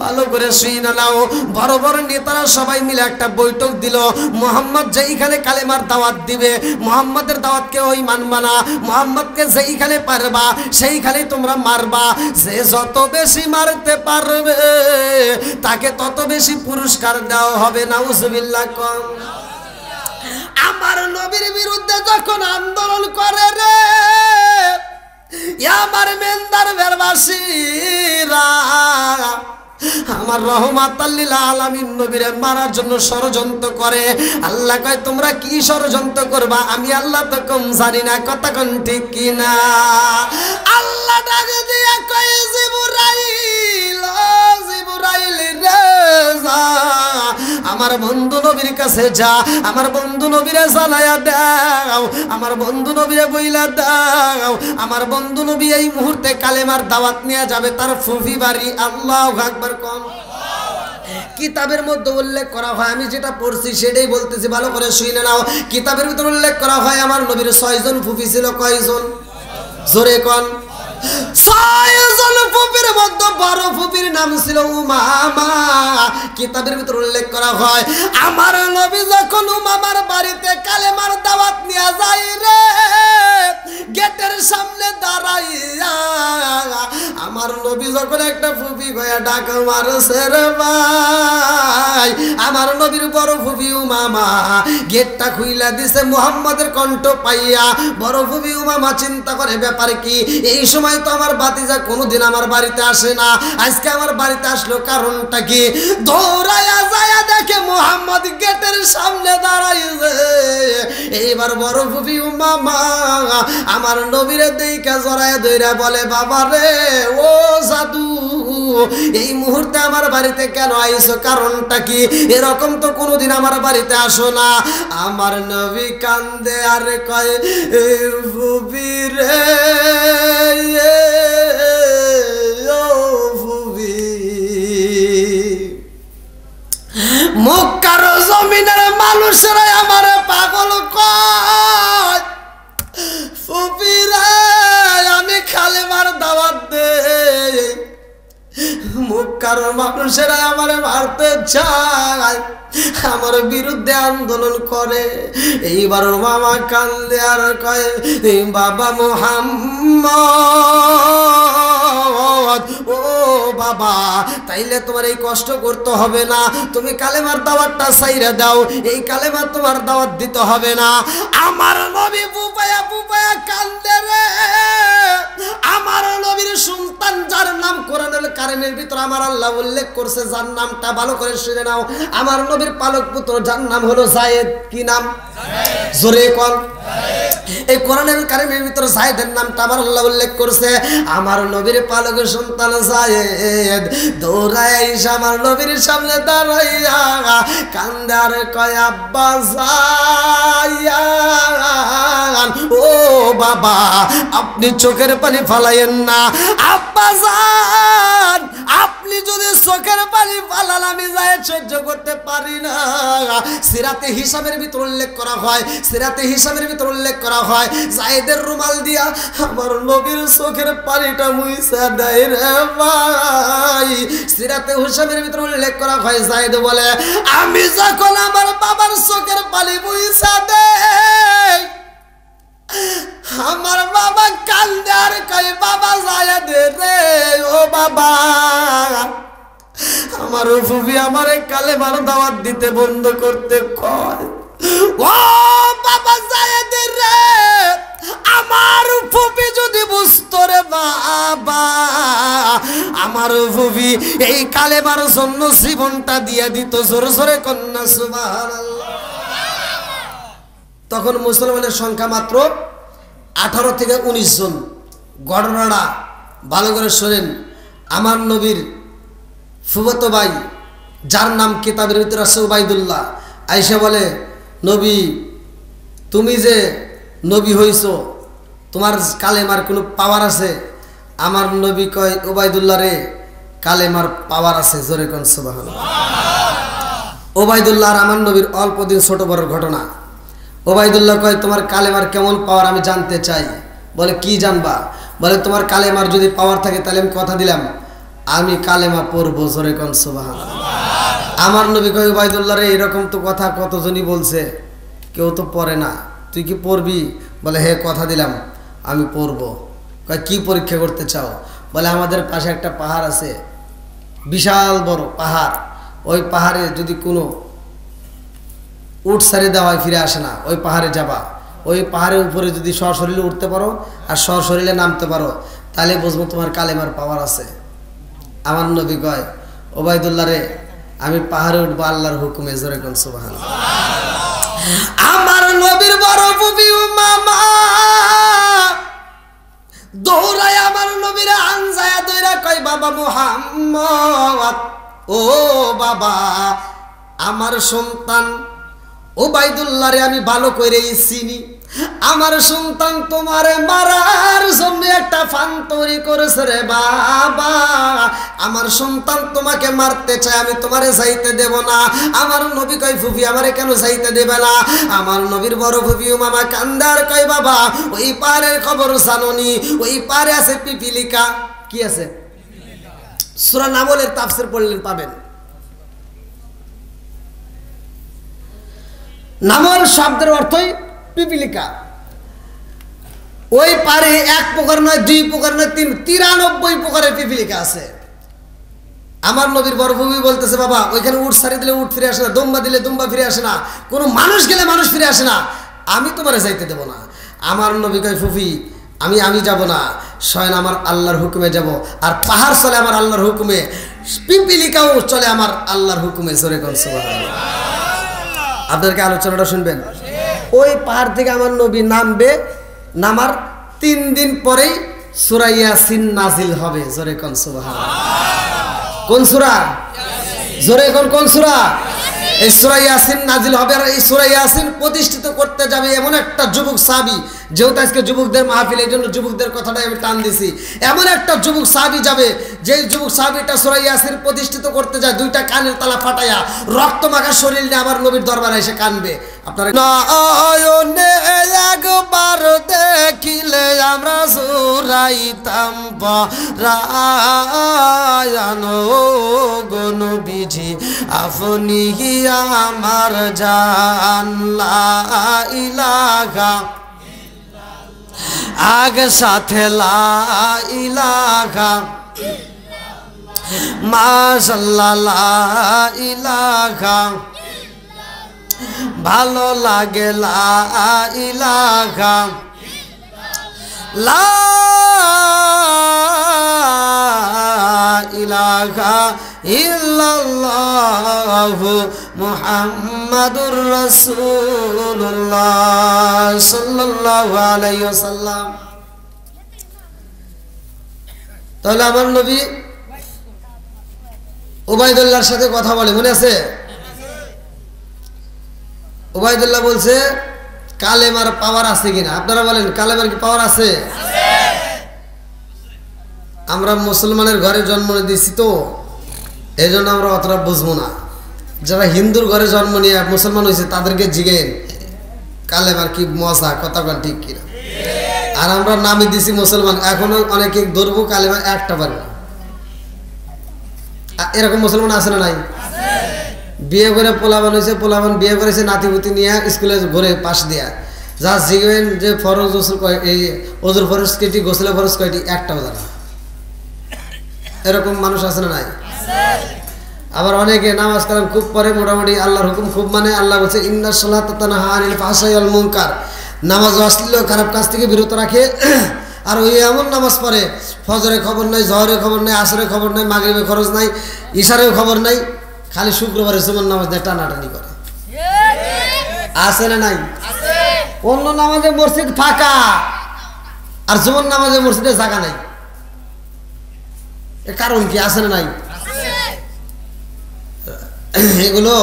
ভালো করে শুনে নাও। বড় বড় নেতারা সবাই মিলে একটা বৈঠক দিল, মুহাম্মদ যেইখানে কালেমার দাওয়াত দিবে, মুহাম্মদের দাওয়াতকে ওই মানবা না, মুহাম্মদকে যেইখানে পারবা সেইখানে তোমরা মারবা, যে যত বেশি মারতে পারবে তাকে তত বেশি পুরস্কার দেওয়া হবে। নাউজুবিল্লাহ। কম আমার নবীর বিরুদ্ধে যখন আন্দোলন করে রে আমার মেন্দার বেরবাসীরা, আমার রহমাতাল লিল আলামিন নবীরে মারার জন্য ষড়যন্ত্র করে। আল্লাহ কয় তোমরা কি ষড়যন্ত্র করবা, আমি আল্লাহ তো কম জানি না। কথা কোন ঠিক কিনা? আল্লাহ ডাকে দিয়া কয় জিবরাইল, ও জিবরাইল রে যা আমার বন্ধু নবীর কাছে যা, আমার বন্ধু নবীরে জানায়া দাও, আমার বন্ধু নবীরে বইলা দাও, আমার বন্ধু নবী এই মুহূর্তে কালেমার দাওয়াত নিয়ে যাবে তার ফুফি বাড়ি। আল্লাহু আকবার। কম কিতাবের মধ্যে উল্লেখ করা হয়, আমি যেটা পড়ছি সেটাই বলতেছি, ভালো করে শুনে নাও। কিতাবের ভিতরে উল্লেখ করা হয় আমার নবীর 6 জন ফুফি ছিল। কয়জন? জোরে কোন। 6 জন ফুফির মধ্যে বড় ফুফির নাম ছিল উমামা। কিতাবের ভিতরে উল্লেখ করা হয় আমার নবী যখন উমামার বাড়িতে কালেমার দাওয়াত নিয়ে যায় রে, গেটের সামনে দাঁড়াইয়া আমার নবী যখন একটা ফুফি গয়া ডাক মারছে রে ভাই, আমার নবীর বড় ফুফি উমামা গেটটা খুইলা দিছে মুহাম্মদের কণ্ঠ পাইয়া। বড় ফুফি উমামা চিন্তা করে ব্যাপার কি, এই সময় তো আমার বাতিজা কোনোদিন আমার বাড়িতে আসে না, আজকে আমার বাড়িতে আসলো, কারণটা কি? দৌড়ায়া যায় দেখে মুহাম্মদ গেটের সামনে দাঁড়াইছে। এইবার বড় ফুফি উমামা আমার নবীরে দেইকা জড়ায় ধইরা বলে, বাবা রে ও জাদু, এই মুহূর্তে আমার বাড়িতে কেন আইছো, কারণটা কি? এরকম তো কোনোদিন আমার বাড়িতে আসো না। আমার নবী কান্দে আর কয়, ফুফি রে ও ফুফি, মক্কার জমিনের মানুষরা আমারে পাগল কয়, ফুফি রে আমি কালেমার দাওয়াত দে, মক্কার মানুষেরা আমারে মারতে চায়, আমার বিরুদ্ধে আন্দোলন করে। এইবার মামা কান্দে আর কয়, বাবা মুহাম্মদ, ও বাবা তাইলে তোমার এই কষ্ট করতে হবে না, তুমি কালেমার দাওয়াতটা ছাইরা দাও, এই কালেমা তোমার দাওয়াত দিতে হবে না। আমার নবী বুপায়া বুপায়া কান্দে রে। আমার নবীর সন্তান যার নাম কোরআনুল কারীমের ভিতর আমার আল্লাহ উল্লেখ করছে, যার নামটা ভালো করে শুনে নাও, আমার নবীর পালক পুত্র যার নাম হলো যায়েদ। কি নাম? জোরে কোন। এই কোরআনুল কারীমের ভিতর যায়েদের নামটা আমার আল্লাহ উল্লেখ করছে। আমার নবীর পালকের সন্তান যায়েদ দৌড়ায় এসে আমার নবীর সামনে দাঁড়াইয়া কান্দে আর কয়, আব্বা যায়ান, ও বাবা আপনি চোখের পানি ফালাইয়েন না, আব্বা যান আপনি যদি চোখের পানি ফালান আমি যায়েদ সহ্য করতে পারি না। সিরাতে হিসাবের ভিতর উল্লেখ করা হয়, সিরাতে হিসাবের ভিতর উল্লেখ করা হয় যায়েদের রুমাল দিয়া আমার নবীর চোখের পানিটা মুইসা দেয় রে ভাই। সিরাতে হিসাবের ভিতর উল্লেখ করা হয় যায়েদ বলে, আমি যখন আমার বাবার চোখের পানি মুইসা দেই আমার বাবা কান্দে আর কয়, বাবা যায়েদ রে ও বাবা, আমার ফুফি আমারে কালেমার দাওয়াত দিতে বন্ধ করতে কয়। ও বাবা যায়েদ রে, আমার ফুফি যদি বুঝতো রে বাবা, আমার ফুফি এই কালেমার জন্য জীবনটা দিয়ে দিত। জোরে জোরে কন্যা সুবহানাল্লাহ। তখন মুসলমানের সংখ্যা মাত্র 18 থেকে 19 জন। ঘটনাটা ভালো করে শোনেন। আমার নবীর ফুফাতো ভাই যার নাম কিতাবের ভিতরে আছে উবাইদুল্লাহ, আয়েশা বলে, নবী তুমি যে নবী হইছো, তোমার কালেমার কোনো পাওয়ার আছে? আমার নবী কয়, উবাইদুল্লাহ রে, কালেমার পাওয়ার আছে। জোরে কোন সুবহানাল্লাহ। ওবায়দুল্লাহ আর আমার নবীর অল্প দিন ছোট বড় ঘটনা। ওবায়দুল্লাহ কয়, তোমার কালেমার কেমন পাওয়ার আমি জানতে চাই। বলে, কি জানবা? বলে, তোমার কালেমার যদি পাওয়ার থাকে তাহলে আমি কথা দিলাম আমি কালেমা পড়বো। জোরে কোন সুবহানাল্লাহ। আমার নবী কয়, ওবায়দুল্লাহ রে, এরকম তো কথা কতজনই বলছে, কেউ তো পড়ে না, তুই কি পড়বি? বলে, হ্যাঁ কথা দিলাম আমি পড়বো। কয়, কি পরীক্ষা করতে চাও? বলে, আমাদের পাশে একটা পাহাড় আছে, বিশাল বড় পাহাড়, ওই পাহাড়ে যদি কোনো উট সারি দেওয়া হয় ফিরে আসে না, ওই পাহাড়ে যাবা, ওই পাহাড়ের উপরে যদি সশরীরে উঠতে পারো আর সশরীরে নামতে পারো তাহলে বুঝবো তোমার কালেমার পাওয়ার আছে। আমার নবী কয়, ওবায়দুল্লাহ রে, আমি পাহাড়ে উঠবো আল্লাহর হুকুমে। জোরে কোন সুবহানাল্লাহ। আমার নবীর বড় ফুফি মামা দৌড়ায় আমার নবীর আনজায়া দইরা কয়, বাবা মুহাম্মদ, ও বাবা, আমার সন্তান ওবায়দুল্লাহ রে আমি ভালো করেই চিনি। আমার সন্তান তোমারে মারার জন্য একটা ফান তৈরি করেছে রে বাবা। আমার সন্তান তোমাকে মারতে চায়, আমি তোমারে যাইতে দেব না। আমার নবী কয়, ফুফি আমারে কেন যাইতে দেবে না? আমার নবীর বড় ফুফি মামা কান্দার কয়, বাবা ওই পাহাড়ের খবর জানোনি? ওই পাহাড়ে আছে পিপিলিকা। কি আছে? সূরা নামলের তাফসীর পড়লেন পাবেন। নামল শব্দের অর্থই পিপিলিকা। ওই পারে এক প্রকার নয়, দুই প্রকার নয়, 93 প্রকারের পিপিলিকা আছে। আমার নবীর বড় ফুফি বলতেছে, বাবা ওইখানে উট সারি দিলে উট ফিরে আসে না, দুম্বা দিলে দুম্বা ফিরে আসে না, কোনো মানুষ গেলে মানুষ ফিরে আসে না, আমি তোমারে যাইতে দেব না। আমার নবী কয়, ফুফি আমি যাব না, স্বয়ং আমার আল্লাহর হুকুমে যাব। আর পাহাড় চলে আমার আল্লাহর হুকুমে, পিপিলিকাও চলে আমার আল্লাহর হুকুমে। জোরে কোন সুবহানাল্লাহ। আপনাদেরকে আলোচনাটা শুনবেন। ওই পাহাড় থেকে আমার নবী নামবে, নামার 3 দিন পরেই সূরা ইয়াসিন নাজিল হবে। জোরে কোন সুবহানাল্লাহ। কোন সূরা? জোরে কোন সূরা? এই সূরা ইয়াসিন নাজিল হবে। আর এই সূরা ইয়াসিন প্রতিষ্ঠিত করতে যাবে এমন একটা যুবক সাহাবী, যেহেতু আজকে যুবকদের মাহফিল, এই জন্য যুবকদের কথাটাই আমি টান দিছি। এমন একটা যুবক সাহাবী যাবে, যেই যুবক সাহাবীটা সূরা ইয়াসিন প্রতিষ্ঠিত করতে যায়, 2টা কানের তালা ফাটায়া রক্ত মাখা শরীর নিয়ে আমার নবীর দরবারে এসে কানবে। আপনারা নয়নে একবার দেখিলে আমরা জুরাইতাম পরায়ানো গো নবীজি, আপনি আমার জান, লা ইলাহা আগে সাথে লা ইলাহা মাশাআল্লাহ, লা ইলাহা ভালো লাগে, লা ইলাহা লা ইলাহা ইল্লাল্লাহু মুহাম্মাদুর রাসূলুল্লাহ সাল্লাল্লাহু আলাইহি ওয়াসাল্লাম। তাহলে আমার নবী উবাইদুল্লাহর সাথে কথা বলে, মনে আছে? উবাইদুল্লাহ বলছে, কালেমার পাওয়ার আছে কিনা? আপনারা বলেন, কালেমার কি পাওয়ার আছে? আমরা মুসলমানের ঘরে জন্ম দিয়েছি তো এই জন্য আমরা অতটা বুঝবো না। যারা হিন্দুর ঘরে জন্ম নিয়ে মুসলমান হয়েছে তাদেরকে জিজ্ঞেন কালেমার কি মজা, কথা বল ঠিক কিনা। আর আমরা নামে দিছি মুসলমান, এখনো অনেকে ধরবো কালেমা একটা পারবে না। এরকম মুসলমান আছে না নাই? বিয়ে করে পোলাবান হয়েছে, পোলাবান বিয়ে করেছে, নাতিপুতি নিয়ে স্কুলে ঘুরে পাশ দেয়া, যা জিজ্ঞেন যে ফরজ এই ওজুর ফরজ কয়টি, গোসলের ফরজ কয়টি, একটাও জানা। এরকম মানুষ আছে না নাই? আবার অনেকে নামাজ কালাম খুব পড়ে, মোটামুটি আল্লাহর হুকুম খুব মানে। আল্লাহ বলছে, ইন্নাস সালাতা তানহা আনিল ফাহশাই ওয়াল মুনকার, নামাজ অশ্লীল খারাপ কাজ থেকে বিরত রাখে। আর ওই এমন নামাজ পড়ে, ফজরে খবর নাই, জহরে খবর নাই, আসরে খবর নাই, মাগরিবে খরচ নাই, ইশারেও খবর নাই, খালি শুক্রবারে সুবহান নামাজ দিয়ে টানাটানি করে। আছে না নাই? অন্য নামাজে মসজিদ ফাঁকা, আর জুমার নামাজে মসজিদে জায়গা নাই, এর কারণ কি আছে না নাই? এগুলো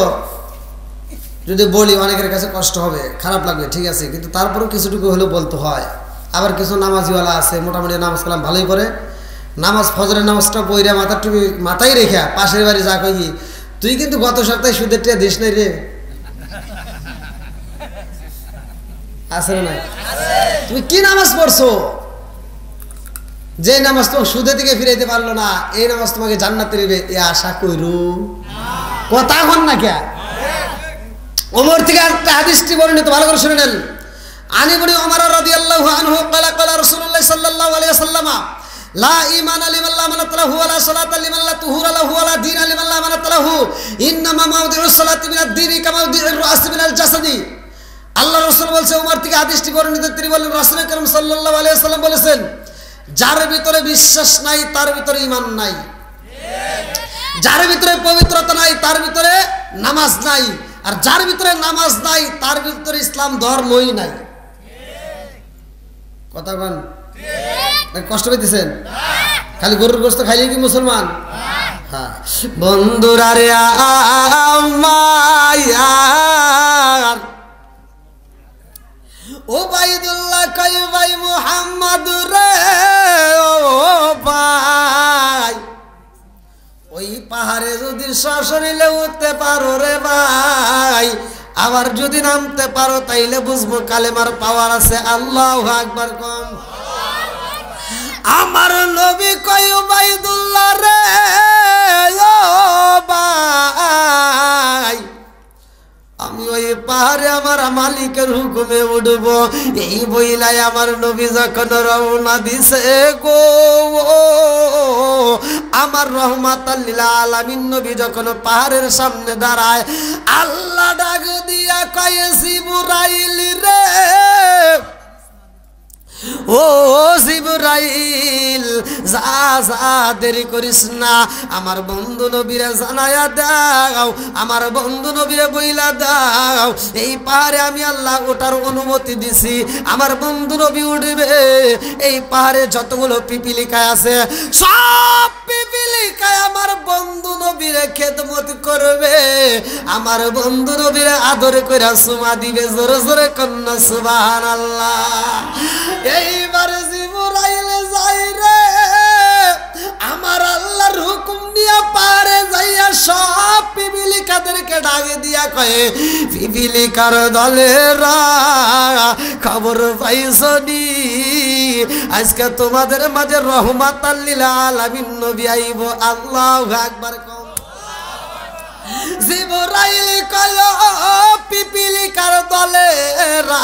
যদি বলি অনেকের কাছে কষ্ট হবে, খারাপ লাগবে, ঠিক আছে, কিন্তু তারপরেও কিছুটুকু হলেও বলতে হয়। আবার কিছু নামাজিওয়ালা আছে মোটামুটি নামাজ কালাম ভালোই করে, নামাজ ফজরের নামাজটা পইরা মাথার টুপি মাথায় রেখা পাশের বাড়ি যা কই, তুই কিন্তু গত সপ্তাহে সুদের টিয়া দিস নাই রে, আছে না নাই? তুমি কি নামাজ পড়ছো? যে নামাজ তোমাকে সুদে থেকে ফিরাইতে পারলো না, এই নামাজ তোমাকে জান্নাতে নেবে এ আশা কইরু কথা হন না কে? ওমর থেকে একটা হাদিসটি বর্ণিত, ভালো করে শুনে নেন। আনী ইবনে ওমর রাদিয়াল্লাহু আনহু ক্বালা ক্বালা রাসূলুল্লাহ সাল্লাল্লাহু আলাইহি ওয়াসাল্লাম লা ঈমানা লিমান লা আমানাতা লাহু ওয়া লা সালাতা লিমান লা তুহুরা লাহু ওয়া লা দীনা লিমান লা আমানাতা লাহু ইন্নামা মাওদিউস সালাতি মিনাদ দীনি কামা মাওদিউর রাসি মিনাল জাসাদি। আল্লাহ রাসূল বলছে, ওমর থেকে হাদিসটি বর্ণিত, তিনি বলেন রাসূল কারীম সাল্লাল্লাহু আলাইহি ওয়াসাল্লাম বলেছেন, যার ভিতরে বিশ্বাস নাই তার ভিতরে ঈমান নাই, যার ভিতরে পবিত্রতা নাই তার ভিতরে নামাজ নাই, আর যার ভিতরে নামাজ নাই তার ভিতরে ইসলাম ধর্মই নাই। কথা বলেন, কষ্ট পেতেছেন? খালি গরুর গোশত খাইলে কি মুসলমান? হ্যাঁ বন্ধুরা রে আমার ওবাইদুল্লাহ কই ভাই মুহাম্মদ রে ও ভাই, ওই পাহাড়ে যদি সশরীরে উঠতে পারো রে ভাই, আবার যদি নামতে পারো তাইলে বুঝবো কালেমার পাওয়ার আছে। আল্লাহু আকবার কোন। আমার নবী কই ওবাইদুল্লাহ রে ও ভাই, আমি ওই পাহাড়ে আমার মালিকের হুকুমে উঠব। এই বইলাই আমার নবী যখন রওনা দিছে গো, আমার রহমাতাল লিল আলামিন নবী যখন পাহাড়ের সামনে দাঁড়ায়, আল্লাহ ডাক দিয়া কয় জিবরাইল রে, ও জিবরাইল যা যা দেরি করিস না, আমার বন্ধু নবীরে জানায়া দাও, আমার বন্ধু নবীরে বইলা দাও, এই পাহাড়ে আমি আল্লাহ ওঠার অনুমতি দিছি, আমার বন্ধু নবী উঠবে। এই পাহাড়ে যতগুলো পিপিলিকায় আছে সব পিপিলিকায় আমার বন্ধু নবীরে খেদমত করবে, আমার বন্ধু নবীরে আদর কইরা সুমা দিবে। জোরে জোরে কন্যা সুবহানাল্লাহ। এইবার জিবরাইল যাই রে, আমার আল্লাহর হুকুম নিয়ে পারে যাইয়া সব পিপিলিকাদেরকে ডাকে দিয়া কয়ে, পিপিলিকার দলেরা খবর পাইছনি, আজকে তোমাদের মাঝে রহমাতাল লিল আলামিন নবী আইব। আল্লাহু আকবার কও। জিবরাইল কয় পিপিলিকার দলেরা,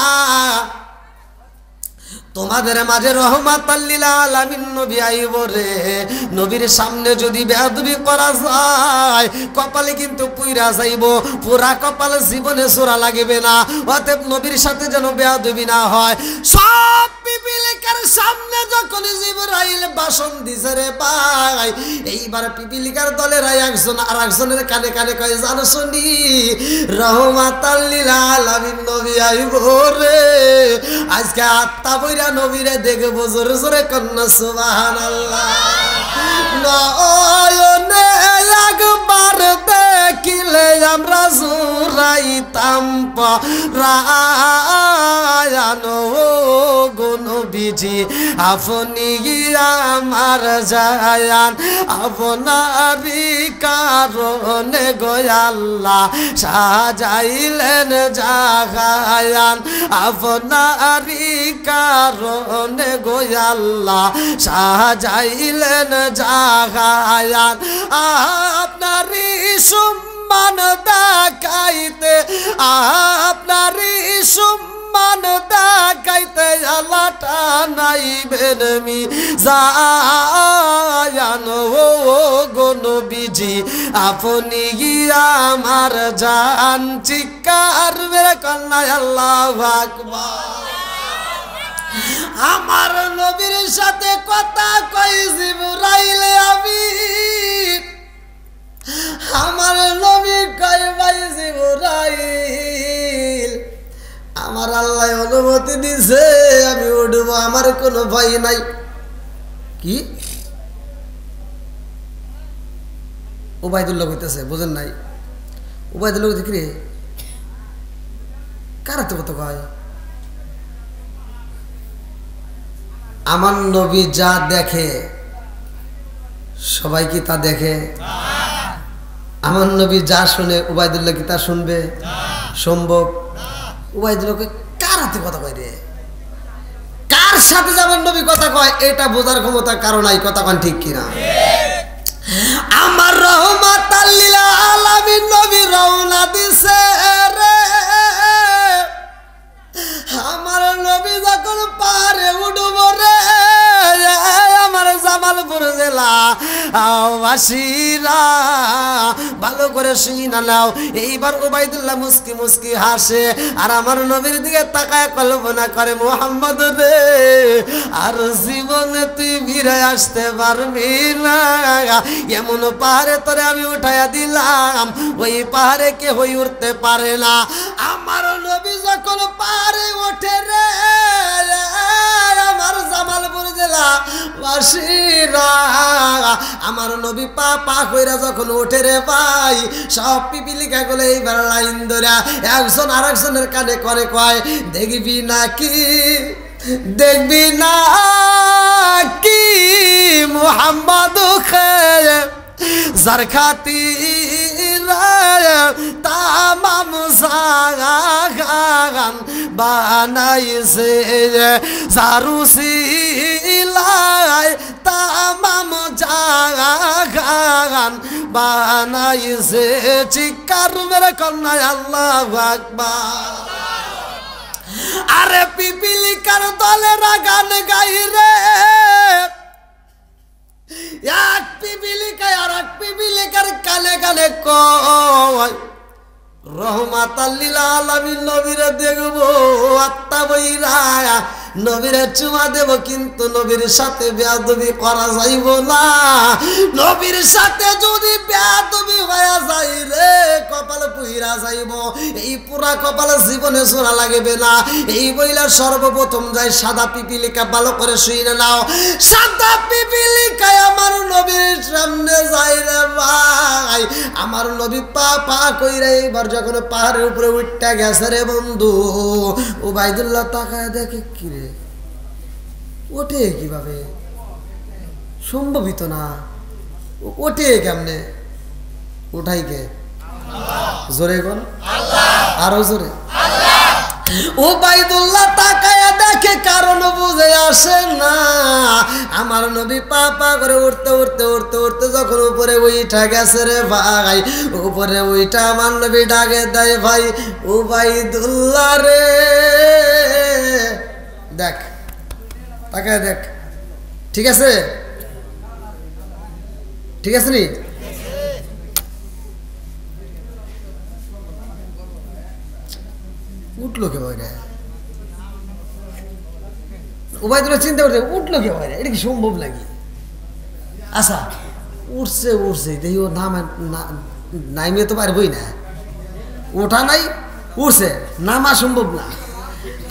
তোমাদের মাঝে রহমাতাল লিল আলামিন নবী আইব রে। নবীর সামনে যদি বেয়াদবি করা যায় কপালে কিন্তু পুইরা যাইব, পুরা কপালে জীবনে সোরা লাগবে না। অতএব নবীর সাথে যেন বেয়াদবি না হয়। সব পিপিলিকার সামনে যখন জিবরাইল ভাষণ দিছে রে ভাই, এইবার পিপিলিকার দলের একজন আর একজনের কানে কানে কয়, জানো শুনি রহমাতাল লিল আলামিন নবী আইব রে, আজকে আত্মা বইরা নবীরে দেখবো। জোরে জোরে কন্যা সুবহানাল্লাহ। নয়নে একবার দেখিলে আমরা জুরাইতাম পরায়ান গো নবীজি, আপনি আমার জায়ান, আপনারই কারণে গো আল্লাহ সাজাইলেন জাগায়ান, আপনারই কারণে গো আল্লাহ সাজাইলেন জাগায়ান, আপনারই সম্মান দেখাইতে, আপনারই সম্মান দেখাইতে আল্লাহ টানাইবেন মিজান ও গো নবীজি, আপনি আমার জান। চিৎকার মেরে কন্যা আল্লাহু আকবার। আমার নবীর সাথে কথা কই জিবরাইল আমিন, আমার নবী কই ভাই জিবরাইল, আমার আল্লাহ অনুমতি দিছে আমি উঠবো, আমার কোনো ভয় নাই। কি উবাইদুল্লাহ কইতেছে, বুঝেন নাই? উবাইদুল্লাহ কইতে রে কার তো কত কয়? আমার নবী যা দেখে সবাই কি তা দেখে? আমার নবী যা শুনে উবাইদুল্লাহ কি তা শুনবে? সম্ভব? উবাইদুল্লাহকে কার হাতে কথা কয় রে? কার সাথে আমার নবী কথা কয় এটা বোঝার ক্ষমতা কারণ নাই। কথা কন ঠিক কিনা? আমার রহমাতাল লিল আলামিন নবী রওনা দিছে রে। আমার নবী যখন পারে উঠব রে, আমার জামালপুর জেলা বাসীরা ভালো করে শুনি না নাও। এইবার উবাইদুল্লাহ মুস্কি মুস্কি হাসে আর আমার নবীর দিকে তাকায় কল্পনা করে, মুহাম্মদ রে আর জীবনে তুই ফিরে আসতে পারবি না। এমন পাহাড়ে তোরে আমি উঠাইয়া দিলাম, ওই পাহাড়ে কেউই উঠতে পারে না। আমার নবী যখন পাহাড়ে ওঠে রে, আমার জামালপুর জেলা বাসীরা আমার নবী পা পা কইরা যখন ওঠে রে ভাই, সব পিপিলিকা গুলো এইবার লাইন ধরা একজন আর একজনের কানে করে কয়, দেখবি নাকি দেখবি না কি মুহাম্মদ খায় যার খাতির তামাম জাগান বানাইছে, জারুসিলায় তামাম জাগান বানাইছে। চিৎকার মেরে কন্যায় আল্লাহু আকবার। আরে পিপিলিকার দলেরা গান গাই রে, এক পিপিলিকায় আর এক পিপিলিকার কানে কানে কয়, রহমাতাল লিল আলামিন নবীরে দেখবো আত্মা বইরা নবীরে চুমা দেব, কিন্তু নবীর সাথে বেয়াদবি করা যাইব না। নবীর সাথে যদি বেয়াদবি হয়ে যায় রে, কপাল পুইরা যাইব। এই পুরা কপালে জীবনে সোনা লাগবে না। এই বইলা সর্বপ্রথম যায় সাদা পিপিলিকা, ভালো করে শুইনা নাও। সাদা পিপিলিকায় আমার নবীর সামনে যাই রে ভাই। আমার নবী পা পা কইরা এইবার যখন পাহাড়ের উপরে উঠটা গেছে রে বন্ধু, উবাইদুল্লাহ তাকায় দেখে, কি রে ওঠে কিভাবে? সম্ভবিত না। ওঠে কেমনে? ওঠাই কে? জোরে কোন? আরো জোরে। উবাইদুল্লাহ তাকায় দেখে, কারণ বুঝে আসে না। আমার নবী পা পা করে উঠতে উঠতে উঠতে উঠতে যখন উপরে উইঠা গেছে রে ভাই, উপরে উইঠা আমার নবী ডাকে দেয়, ভাই উবাইদুল্লাহ রে দেখ, তাকায় দেখ। ঠিক আছে? ঠিক আছে নি? উঠলো কে ভাই? উবাইদুল্লাহ চিন্তা করতে, উঠলো কে ভাই? এটা কি সম্ভব নাকি? আচ্ছা উঠছে উঠছে, দেখি ও নামিয়ে তো পারবই না। ওঠা নাই, উঠছে, নামা সম্ভব না।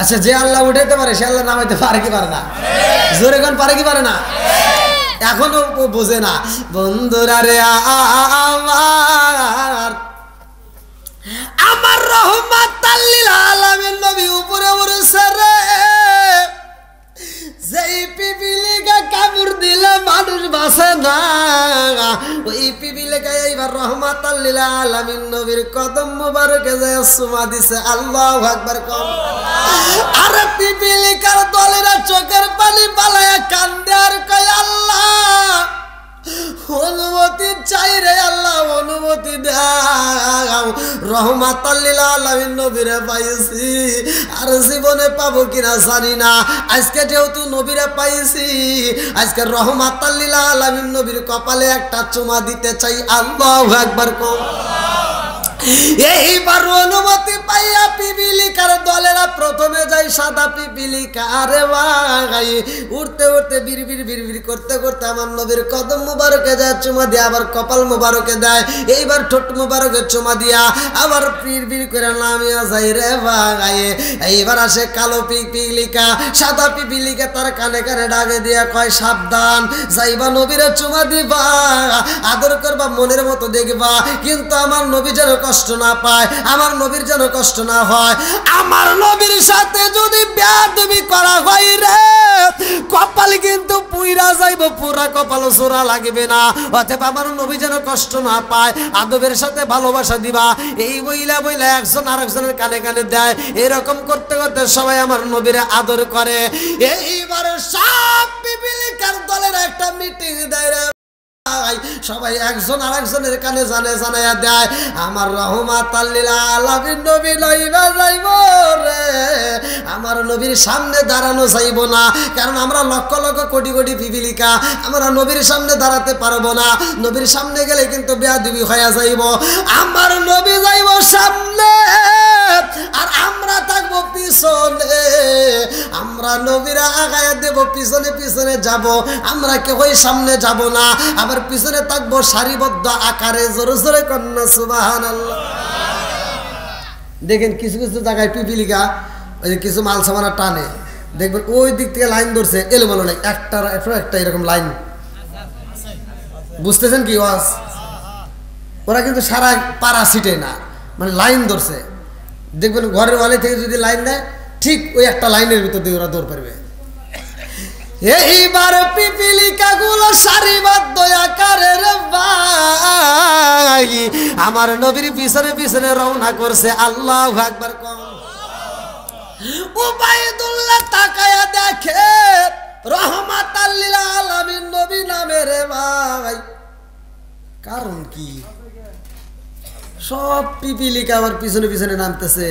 আচ্ছা যে আল্লাহ উঠাইতে পারে সে আল্লাহ নামাইতে পারে কি পারে না? জোরে গান পারে কি পারে না? এখনো বোঝে না। বন্ধুরা রে আমার রহমাতাল লিল আলামিন নবী উপরে উড়ছে রে। যেই পিপিলিকা কামড় দিলে মানুষ বাঁচে না, ওই পিপিলিকা এইবার রহমাতাল লিল আলামিন নবীর কদম মোবারকে যায় চুমা দিছে। আল্লাহু আকবার কম। আরে পিপিলিকার দলেরা চোখের পানি পালায়া কান্দে আর কয়, আল্লাহ অনুমতি চাই রে আল্লাহ, অনুমতি দাও। রহমাতাল লিল আলামিন নবীরে পাইছি, আর জীবনে পাবো কিনা জানি না। আজকে যেহেতু নবীরে পাইছি, আজকে রহমাতাল লিল আলামিন নবীর কপালে একটা চুমা দিতে চাই। আল্লাহু আকবার কম। এইবার অনুমতি পাইয়া পিপিলিকার দলেরা প্রথমে যায় সাদা পিপিলিকা। আরে ভাই উঠতে উঠতে বিড়বিড় করতে করতে আমার নবীর কদম মুবারকে যায় চুমা দিয়ে, আবার কপাল মুবারকে দেয়, এইবার ঠোঁট মুবারকে চুমা দিয়া আবার বিড়বিড় করে নামিয়া যায় রে ভাই। এইবার আসে কালো পিপিলিকা, সাদা পিপিলিকা তার কানে কানে ডাকে দিয়া কয় সাবধান, যাইবা নবীরে চুমা দিবা, আদর করবা, মনের মতো দেখবা, কিন্তু আমার নবী যেন কষ্ট না পায়, আমার নবীর যেন কষ্ট না হয়। আমার নবীর সাথে যদি বেয়াদবি করা হয় রে, কপাল কিন্তু পুইরা যাইব, পুরা কপাল জোড়া লাগবে না। অতএব আমার নবী যেন কষ্ট না পায়, আদবের সাথে ভালোবাসা দিবা। এই বইলা বইলা একজন আরেকজনের কানে কানে দেয়, এরকম করতে করতে সবাই আমার নবীরে আদর করে। এইবার সব পিপিলিকার দলের একটা মিটিং দেয় রে, সবাই একজন আরেকজনের কানে জানাইয়া দেয়, আমার রহমাতাল লিল আলামিন নবী লইবা যাইব রে, আমার নবীর সামনে দাঁড়ানো যাইব না, কারণ আমরা লক্ষ লক্ষ কোটি কোটি পিপিলিকা, আমরা নবীর সামনে দাঁড়াতে পারবো না। নবীর সামনে গেলে কিন্তু বেয়াদবি হয়ে যাইব। আমার নবী যাইব সামনে আর আমরা থাকবো পিছনে, আমরা নবীরা আগায় দেব, পিছনে পিছনে যাব, আমরা কেউই সামনে যাব না, আবার পিছনে থাকবো সারিবদ্ধ আকারে। জোরে জোরে কন্যা সুবহানাল্লাহ। দেখেন কিছু কিছু জায়গায় পিপিলিকা ওই কিছু মাল সামানা টানে, দেখবেন ওই দিক থেকে লাইন ধরছে, এলোমেলো নেই, একটা এরকম লাইন, বুঝতেছেন কি ওয়াজ? ওরা কিন্তু সারা পাড়া সিটে না, মানে লাইন ধরছে, দেখবেন ঘরের ওয়ালে থেকে যদি লাইন দেয়, ঠিক ওই একটা লাইনের ভিতর দিয়ে ওরা দৌড় পারবে। এইবার পিপিলিকা গুলো সারিবদ্ধ আকারে রে ভাই আমার নবীর পিছনে পিছনে রওনা করছে। আল্লাহু আকবার কোন। উবাইদুল্লাহ তাকায়া দেখে রহমাতাল লিল আলামিন নবী নামে রে ভাই। কারণ কি? সব পিপিলিকা আমার পিছনে পিছনে নামতেছে,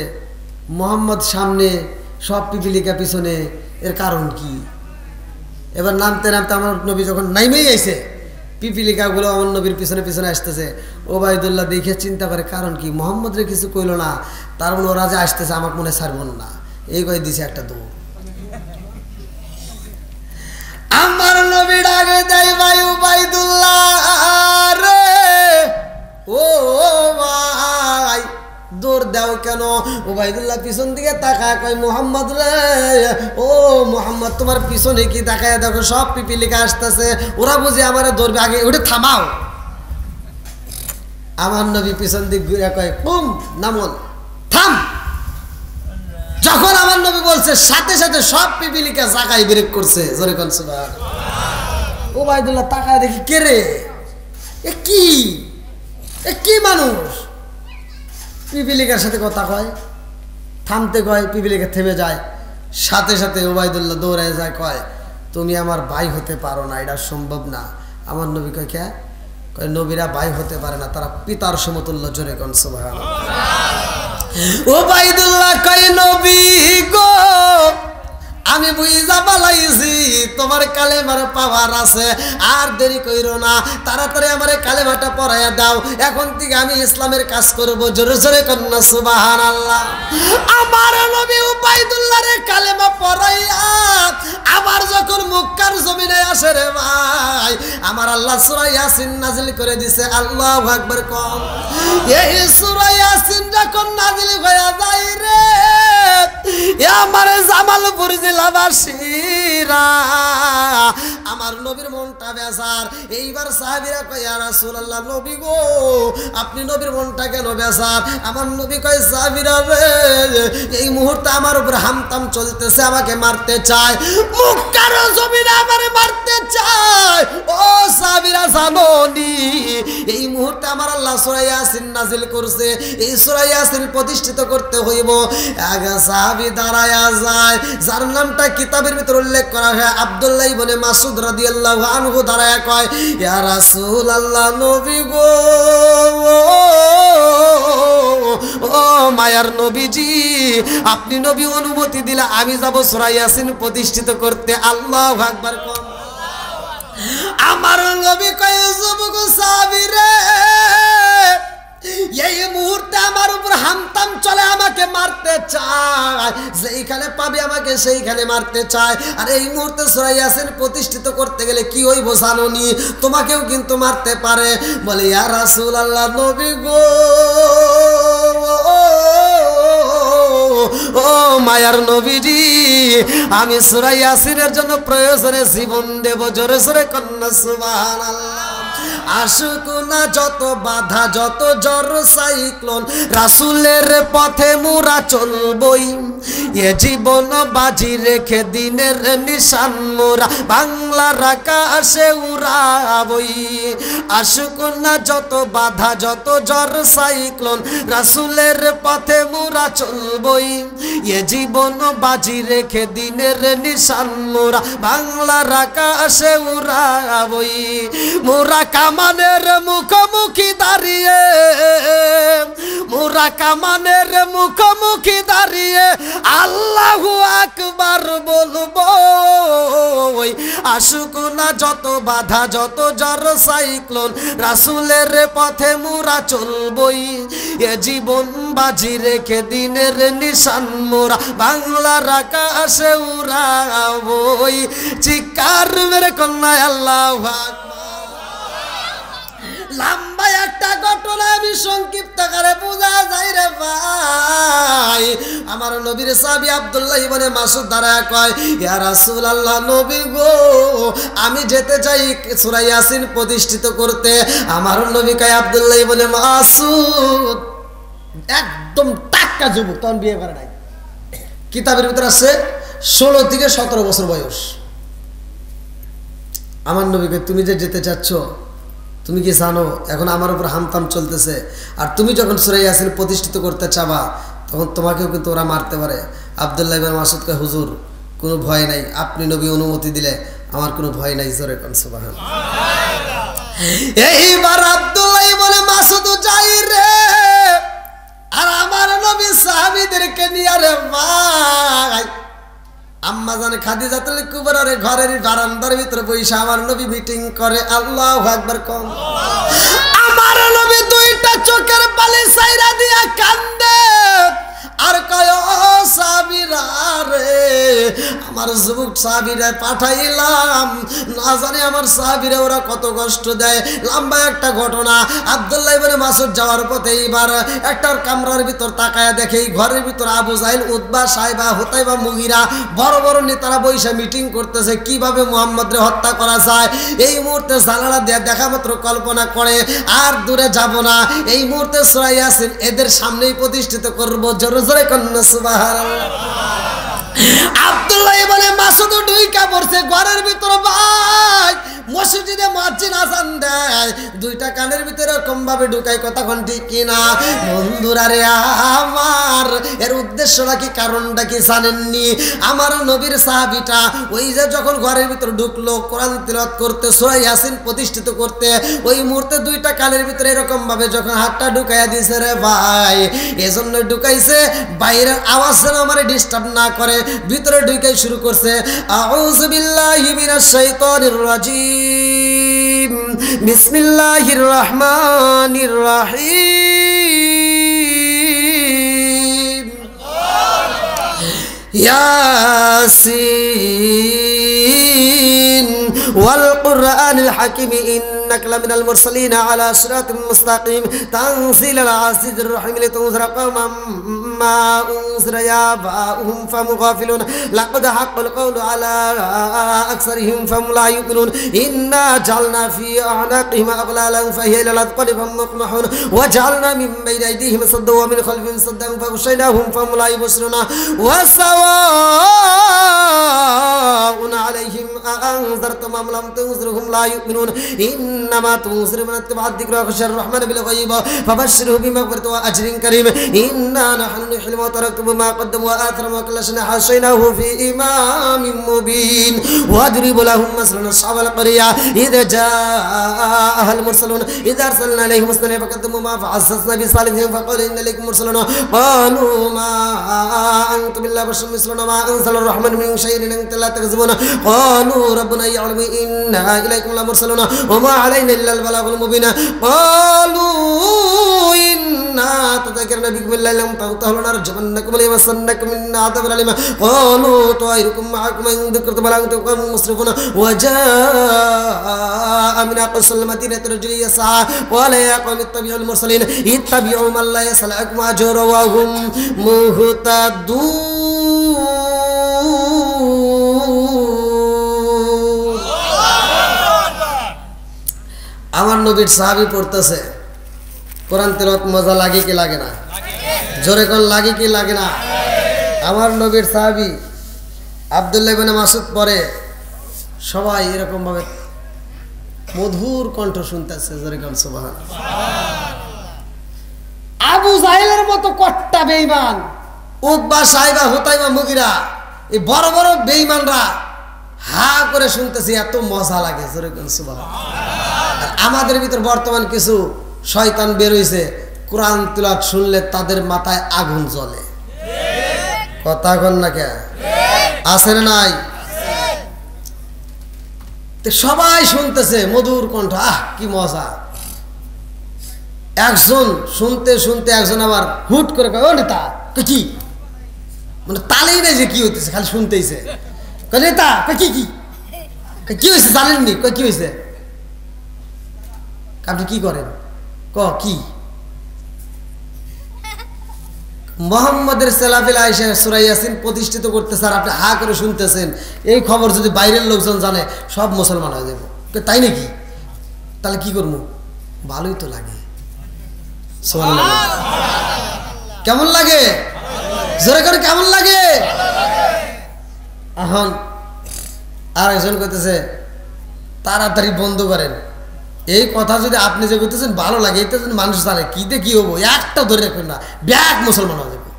মোহাম্মদ সামনে, সব পিপিলিকা পিছনে, এর কারণ কি? এবার নামতে নামতে আমার নবী যখন নাইমেই আইছে, পিপিলিকাগুলো আমার নবীর পিছনে পিছনে আসতেছে। ওবাইদুল্লাহ দেখে চিন্তা করে কারণ কি, মোহাম্মদরে কিছু কইল না, তার মানে ওরা যে আসতেছে আমাকে মনে ছাড়ব না, এই কয়ে দিছে একটা দৌড়। আমার নবী ডাকে দেয় ভাই ওবাইদুল্লাহ রে, ও ভাই দৌড় দাও কেন? ওবাইদুল্লাহ পিছন দিকে তাকায় কয় মোহাম্মদ রে, ও মোহাম্মদ তোমার পিছনে কি তাকায় দেখো, সব পিপিলিকা আসতেছে, ওরা বুঝে আমার দৌড়বে, আগে ওটা থামাও। আমার নবী পিছন দিক ঘুরে কয় কুম নামল, থাম। যখন আমার নবী বলছে সাথে সাথে সব পিপিলিকা জায়গায় ব্রেক করছে। জোরে কোন সুবহানাল্লাহ। ওবাইদুল্লাহ তাকায় দেখি কে রে, এ কি মানুষ? পিপিলিকার সাথে কথা কয়, থামতে কয়, পিপিলিকা থেমে যায়, সাথে সাথে ওবাইদুল্লাহ দৌড়ায় যায়, কয় তুমি আমার ভাই হতে পারো না, এটা সম্ভব না। আমার নবী কয় কে? কয় নবীরা ভাই হতে পারে না, তারা পিতার সমতুল্য। জোরে কোন সুবহানাল্লাহ। ওবাইদুল্লাহ কয় নবী গো, আমি বুঝা পালাইছি তোমার কালেমার পাওয়ার আছে, আর দেরি কইরো না, তাড়াতাড়ি আমার কালেমাটা পড়াইয়া দাও, এখন থেকে আমি ইসলামের কাজ করব। জোরে জোরে কন্যা সুবহানাল্লাহ। আমার নবী উবাইদুল্লাহর কালেমা পড়াইয়া আবার যখন মক্কার জমিনে আসে রে ভাই, আমার আল্লাহ সূরা ইয়াসিন নাজিল করে দিছে। আল্লাহু আকবার কোন। এই সূরা ইয়াসিন যখন নাজিল হয়ে যায় রে, আমার জামালপুর জেলাবাসীরা, আমার নবীর মনটা বেজার। এইবার সাহাবীরা কয় ইয়া রাসূলুল্লাহ, নবী গো আপনি নবীর মনটা কেন বেজার? আমার নবী কয় সাহাবীরা রে, এই মুহূর্তে আমার উপর হামতাম চলতেছে, আমাকে মারতে চায়, মক্কার জমিনে আমারে মারতে চায়। ও সাহাবীরা জানোনি এই মুহূর্তে আমার আল্লাহ সূরা ইয়াসিন নাজিল করছে, এই সূরা ইয়াসিন প্রতিষ্ঠিত করতে হইব। আগে সাহাবী দাঁড়ায়া যায়, যার নামটা কিতাবের ভিতর উল্লেখ করা হয় আব্দুল্লাহ ইবনে মাসউদ রাদিয়াল্লাহু আনহু, দাঁড়ায়া কয় ইয়া রাসূলুল্লাহ, নবী গো, ও মায়ার নবীজি, আপনি নবী অনুমতি দিলে আমি যাব সূরা ইয়াসিন প্রতিষ্ঠিত করতে। আল্লাহু আকবার কোন। আমার নবী কয় যুবক সাহাবী রে, এই মুহূর্তে চায়, যেইখানে পাবে আমাকে সেইখানে মারতে চায়। আর এই মুহূর্তে সূরা ইয়াসিন প্রতিষ্ঠিত করতে গেলে কি ওই বোঝানোনি, তোমাকেও কিন্তু মারতে পারে। বলে ইয়া রাসূলুল্লাহ, নবী গো, ও মায়ার নবীজি, আমি সূরা ইয়াসিনের জন্য প্রয়োজনে জীবন দেব। জোরে জোরে কন্যা সুবহানাল্লাহ। আসুক না যত বাধা, যত ঝড় সাইক্লোন, রাসূলের পথে মোরা চলবই। এ জীবন বাজি রেখে দিনের নিশান মোরা বাংলার আকাশে উড়াবই। আসুক না যত বাধা, যত ঝড় সাইক্লোন, রাসূলের পথে মোরা চলবই। এ জীবন বাজি রেখে দিনের নিশান মোরা বাংলার আকাশে উড়াবই। মোরা কামানের মুখোমুখি দাঁড়িয়ে, মোরা কামানের মুখোমুখি দাঁড়িয়ে আল্লাহু আকবার বলবো। আসুক না যত বাধা, যত ঝড় সাইক্লোন, রাসূলের পথে মোরা চলবই। এ জীবন বাজি রেখে দিনের নিশান মোরা বাংলার আকাশে উড়াবই। চিৎকার মেরে কন্যা আল্লাহু আকবার। লম্বা একটা ঘটনা আমি সংক্ষিপ্ত করে বোঝা যায় রে ভাই। আমার নবীর সাহাবী আব্দুল্লাহ ইবনে মাসউদ দাঁড়ায় কয়, ইয়া রাসূলুল্লাহ, নবী গো, আমি যেতে চাই সূরা ইয়াসিন প্রতিষ্ঠিত করতে। আমার নবী কয়, আব্দুল্লাহ ইবনে মাসউদ একদম টাটকা যুবক, তখন বিয়ে করে নাই। কিতাবের ভিতরে আছে 16 থেকে 17 বছর বয়স। আমার নবীকে, তুমি যে যেতে চাচ্ছ, তুমি কি জানো এখন আমার উপর হামতাম চলতেছে, আর তুমি যখন সূরা ইয়াসিন প্রতিষ্ঠিত করতে চাবা তখন তোমাকেও কিন্তু ওরা মারতে পারে। আব্দুল্লাহ ইবনে মাসউদ কয়, হুজুর কোনো ভয় নাই, আপনি নবী অনুমতি দিলে আমার কোনো ভয় নাই। জোরে কোন সুবহানাল্লাহ। এইবার আব্দুল্লাহ ইবনে মাসউদ যাই রে, আর আমার নবী সাহাবীদেরকে নিয়ে রে ভাই আম্মা জান খাদিজাতুল কুবরার ঘরের বারান্দার ভিতরে বসে আমার নবী মিটিং করে। আল্লাহু আকবার কম। আমার নবী দুইটা চোখের পানি সাইরা দিয়া কান্দে আর কয়, ও সাহাবীরা রে, আমার যুবক সাহাবীরা পাঠাইলাম, না জানি আমার সাহাবীরা ওরা কত কষ্ট দেয়। লম্বা একটা ঘটনা। আব্দুল্লাহ ইবনে মাসউদ যাওয়ার পথে এইবার একটা কামরার ভিতর তাকায়া দেখে এই ঘরের ভিতর আবু জাহেল, উতবা, সাইবা, হুতাইবা, মুগিরা বড় বড় নেতারা বৈশা মিটিং করতেছে কিভাবে মুহাম্মদরে হত্যা করা যায়। এই মুহূর্তে জানালা দিয়ে দেখা মাত্র কল্পনা করে আর দূরে যাব না, এই মুহূর্তে সূরা ইয়াসিন এদের সামনেই প্রতিষ্ঠিত করব। জোরে জোরে কন্যা সুবহানাল্লাহ। আব্দুল্লাহ ইবনে মাসউদ ঢুইকা পড়ছে ঘরের ভিতর। ভাই মসজিদে মুয়াজ্জিন আযান দেয়, দুইটা কানের ভিতরে এরকম ভাবে ঢুকায়, কতক্ষণ ঠিক কিনা বন্ধুরা রে আমার। এর উদ্দেশ্যটা কি, কারণটা কি জানেননি? আমার নবীর সাহাবীটা ওই যে যখন ঘরের ভিতর ঢুকলো কোরআন তিলাওয়াত করতে, সূরা ইয়াসিন প্রতিষ্ঠিত করতে, ওই মুহূর্তে দুইটা কানের ভিতরে এরকম ভাবে যখন হাতটা ঢুকাইয়া দিয়েছে রে ভাই, এজন্য ঢুকাইছে বাইরের আওয়াজ যেন আমারে ডিস্টার্ব না করে, ভিতরে ঢুকাই শুরু করছে, আউযু বিল্লাহি মিনাশ শাইতানির রাজিম, বিসমিল্লাহির রহমানির রহিম, ইয়াসিন ওয়াল কুরআনিল হাকিম ইন্নাকা লামিনাল মুরসালিন আলা সিরাতিম মুস্তাকিম তানজিলাল আজিজির রহিম লিতুনজিরা কওমান মা উনজিরা আবাউহুম ফাহুম গাফিলুন লাকাদ হাক্কাল কওলু আলা আকসারিহিম ফাহুম লা ইউমিনুন ইন্না জালনা ফি আ'নাকিহিম আগলালান ফাহিয়া ইলা আযকানি ফাহুম মুকমাহুন ওয়া জালনা মিন বাইনি আইদিহিম সাদ্দান ওয়া মিন খালফিহিম সাদ্দান ফাগশায়নাহুম ফাহুম লা ইবসিরুন ওয়া সাওয়াউন আলাইহিম আ'আনজারতুম আম লাম তুনজিরহুম লা ইউমিনুন ইন্নামা তুনজিরু মান ইত্তাবা'a যিকরা ওয়া খাশিয়ার রাহমান বিল গায়ব ফাবাশশিরহু বিমাগফিরাতিন ওয়া আজরিন কারীম ইন্না নাহনু নুহয়িল মাউতা নাকতুবু মা قدموا وآثروا ما كل شيء حصيناه في إمام مبين واضرب لهم مثلا أصحاب القرية إذا جاءها المرسلون إذا أرسلنا إليهم اثنين فكذبوا ما فعززنا بثالثهم فقال إن إليكم مرسلون قالوا ما أنتم إلا بشر مثلنا ما أنزل الرحمن من شيء إن أنتم لا تكذبون قالوا ربنا يعلم إنا إليكم لمرسلون وما علينا إلا البلاغ المبين قالوا إنا تذكرنا بكم الله لم تغتهلوا نرجمنكم ليمسنكم منا عذاب أليم قالوا طائركم معكم إن ذكرتم بل أنتم قوم مسرفون وجاء من أقصى المدينة رجل يسعى قال يا قوم اتبعوا المرسلين اتبعوا من لا يسألكم أجرا وهم مهتدون আমার নবীর সাহাবী পড়তেছে কোরআন তেলাওয়াত মজা লাগে কি লাগে না জোরে কোন লাগে কি লাগে না আমার নবীর সাহাবী আব্দুল্লাহ ইবনে মাসউদ পড়ে সবাই এরকম ভাবে মধুর কণ্ঠ শুনতেছে জোরে কোন সুবহানাল্লাহ আবু জাহেলের মতো কট্টা বেঈমান উতবা সাইবা হুতাইবা মুগিরা এই বড় বড় বেঈমানরা হা করে শুনতেছে এত মজা লাগে জোরে কোন সুবহানাল্লাহ আমাদের ভিতর বর্তমান কিছু শয়তান বের হইছে কোরআন তিলাওয়াত শুনলে তাদের মাথায় আগুন জ্বলে কথা কন না কে আছে না নাই তো সবাই শুনতেছে মধুর কণ্ঠ কি মজা একজন শুনতে শুনতে একজন আবার হুট করে কয় ও নেতা কি মানে তালেই নাই যে কি হইতেছে খালি শুনতেইছে কয় নেতা কি কি কি হয়েছে জানেননি কয় কি হয়েছে আপনি কি করেন কি মুহাম্মাদের সালাফিল আয়েশা সূরা ইয়াসিন প্রতিষ্ঠিত করতেছে আর আপনি হা করে শুনতেছেন এই খবর যদি বাইরের লোকজন জানে সব মুসলমান হয়ে যাবে তাই নাকি তাহলে কি করব ভালোই তো লাগে সুবহানাল্লাহ কেমন লাগে জোরে করে কেমন লাগে এখন আর একজন কইতেছে তাড়াতাড়ি বন্ধ করেন এই কথা যদি আপনি যে করতেছেন ভালো লাগে এটা যদি মানুষ জানে কিতে কি হবো একটা ধরে রাখবেন না ব্যাগ মুসলমান হয়ে যাবে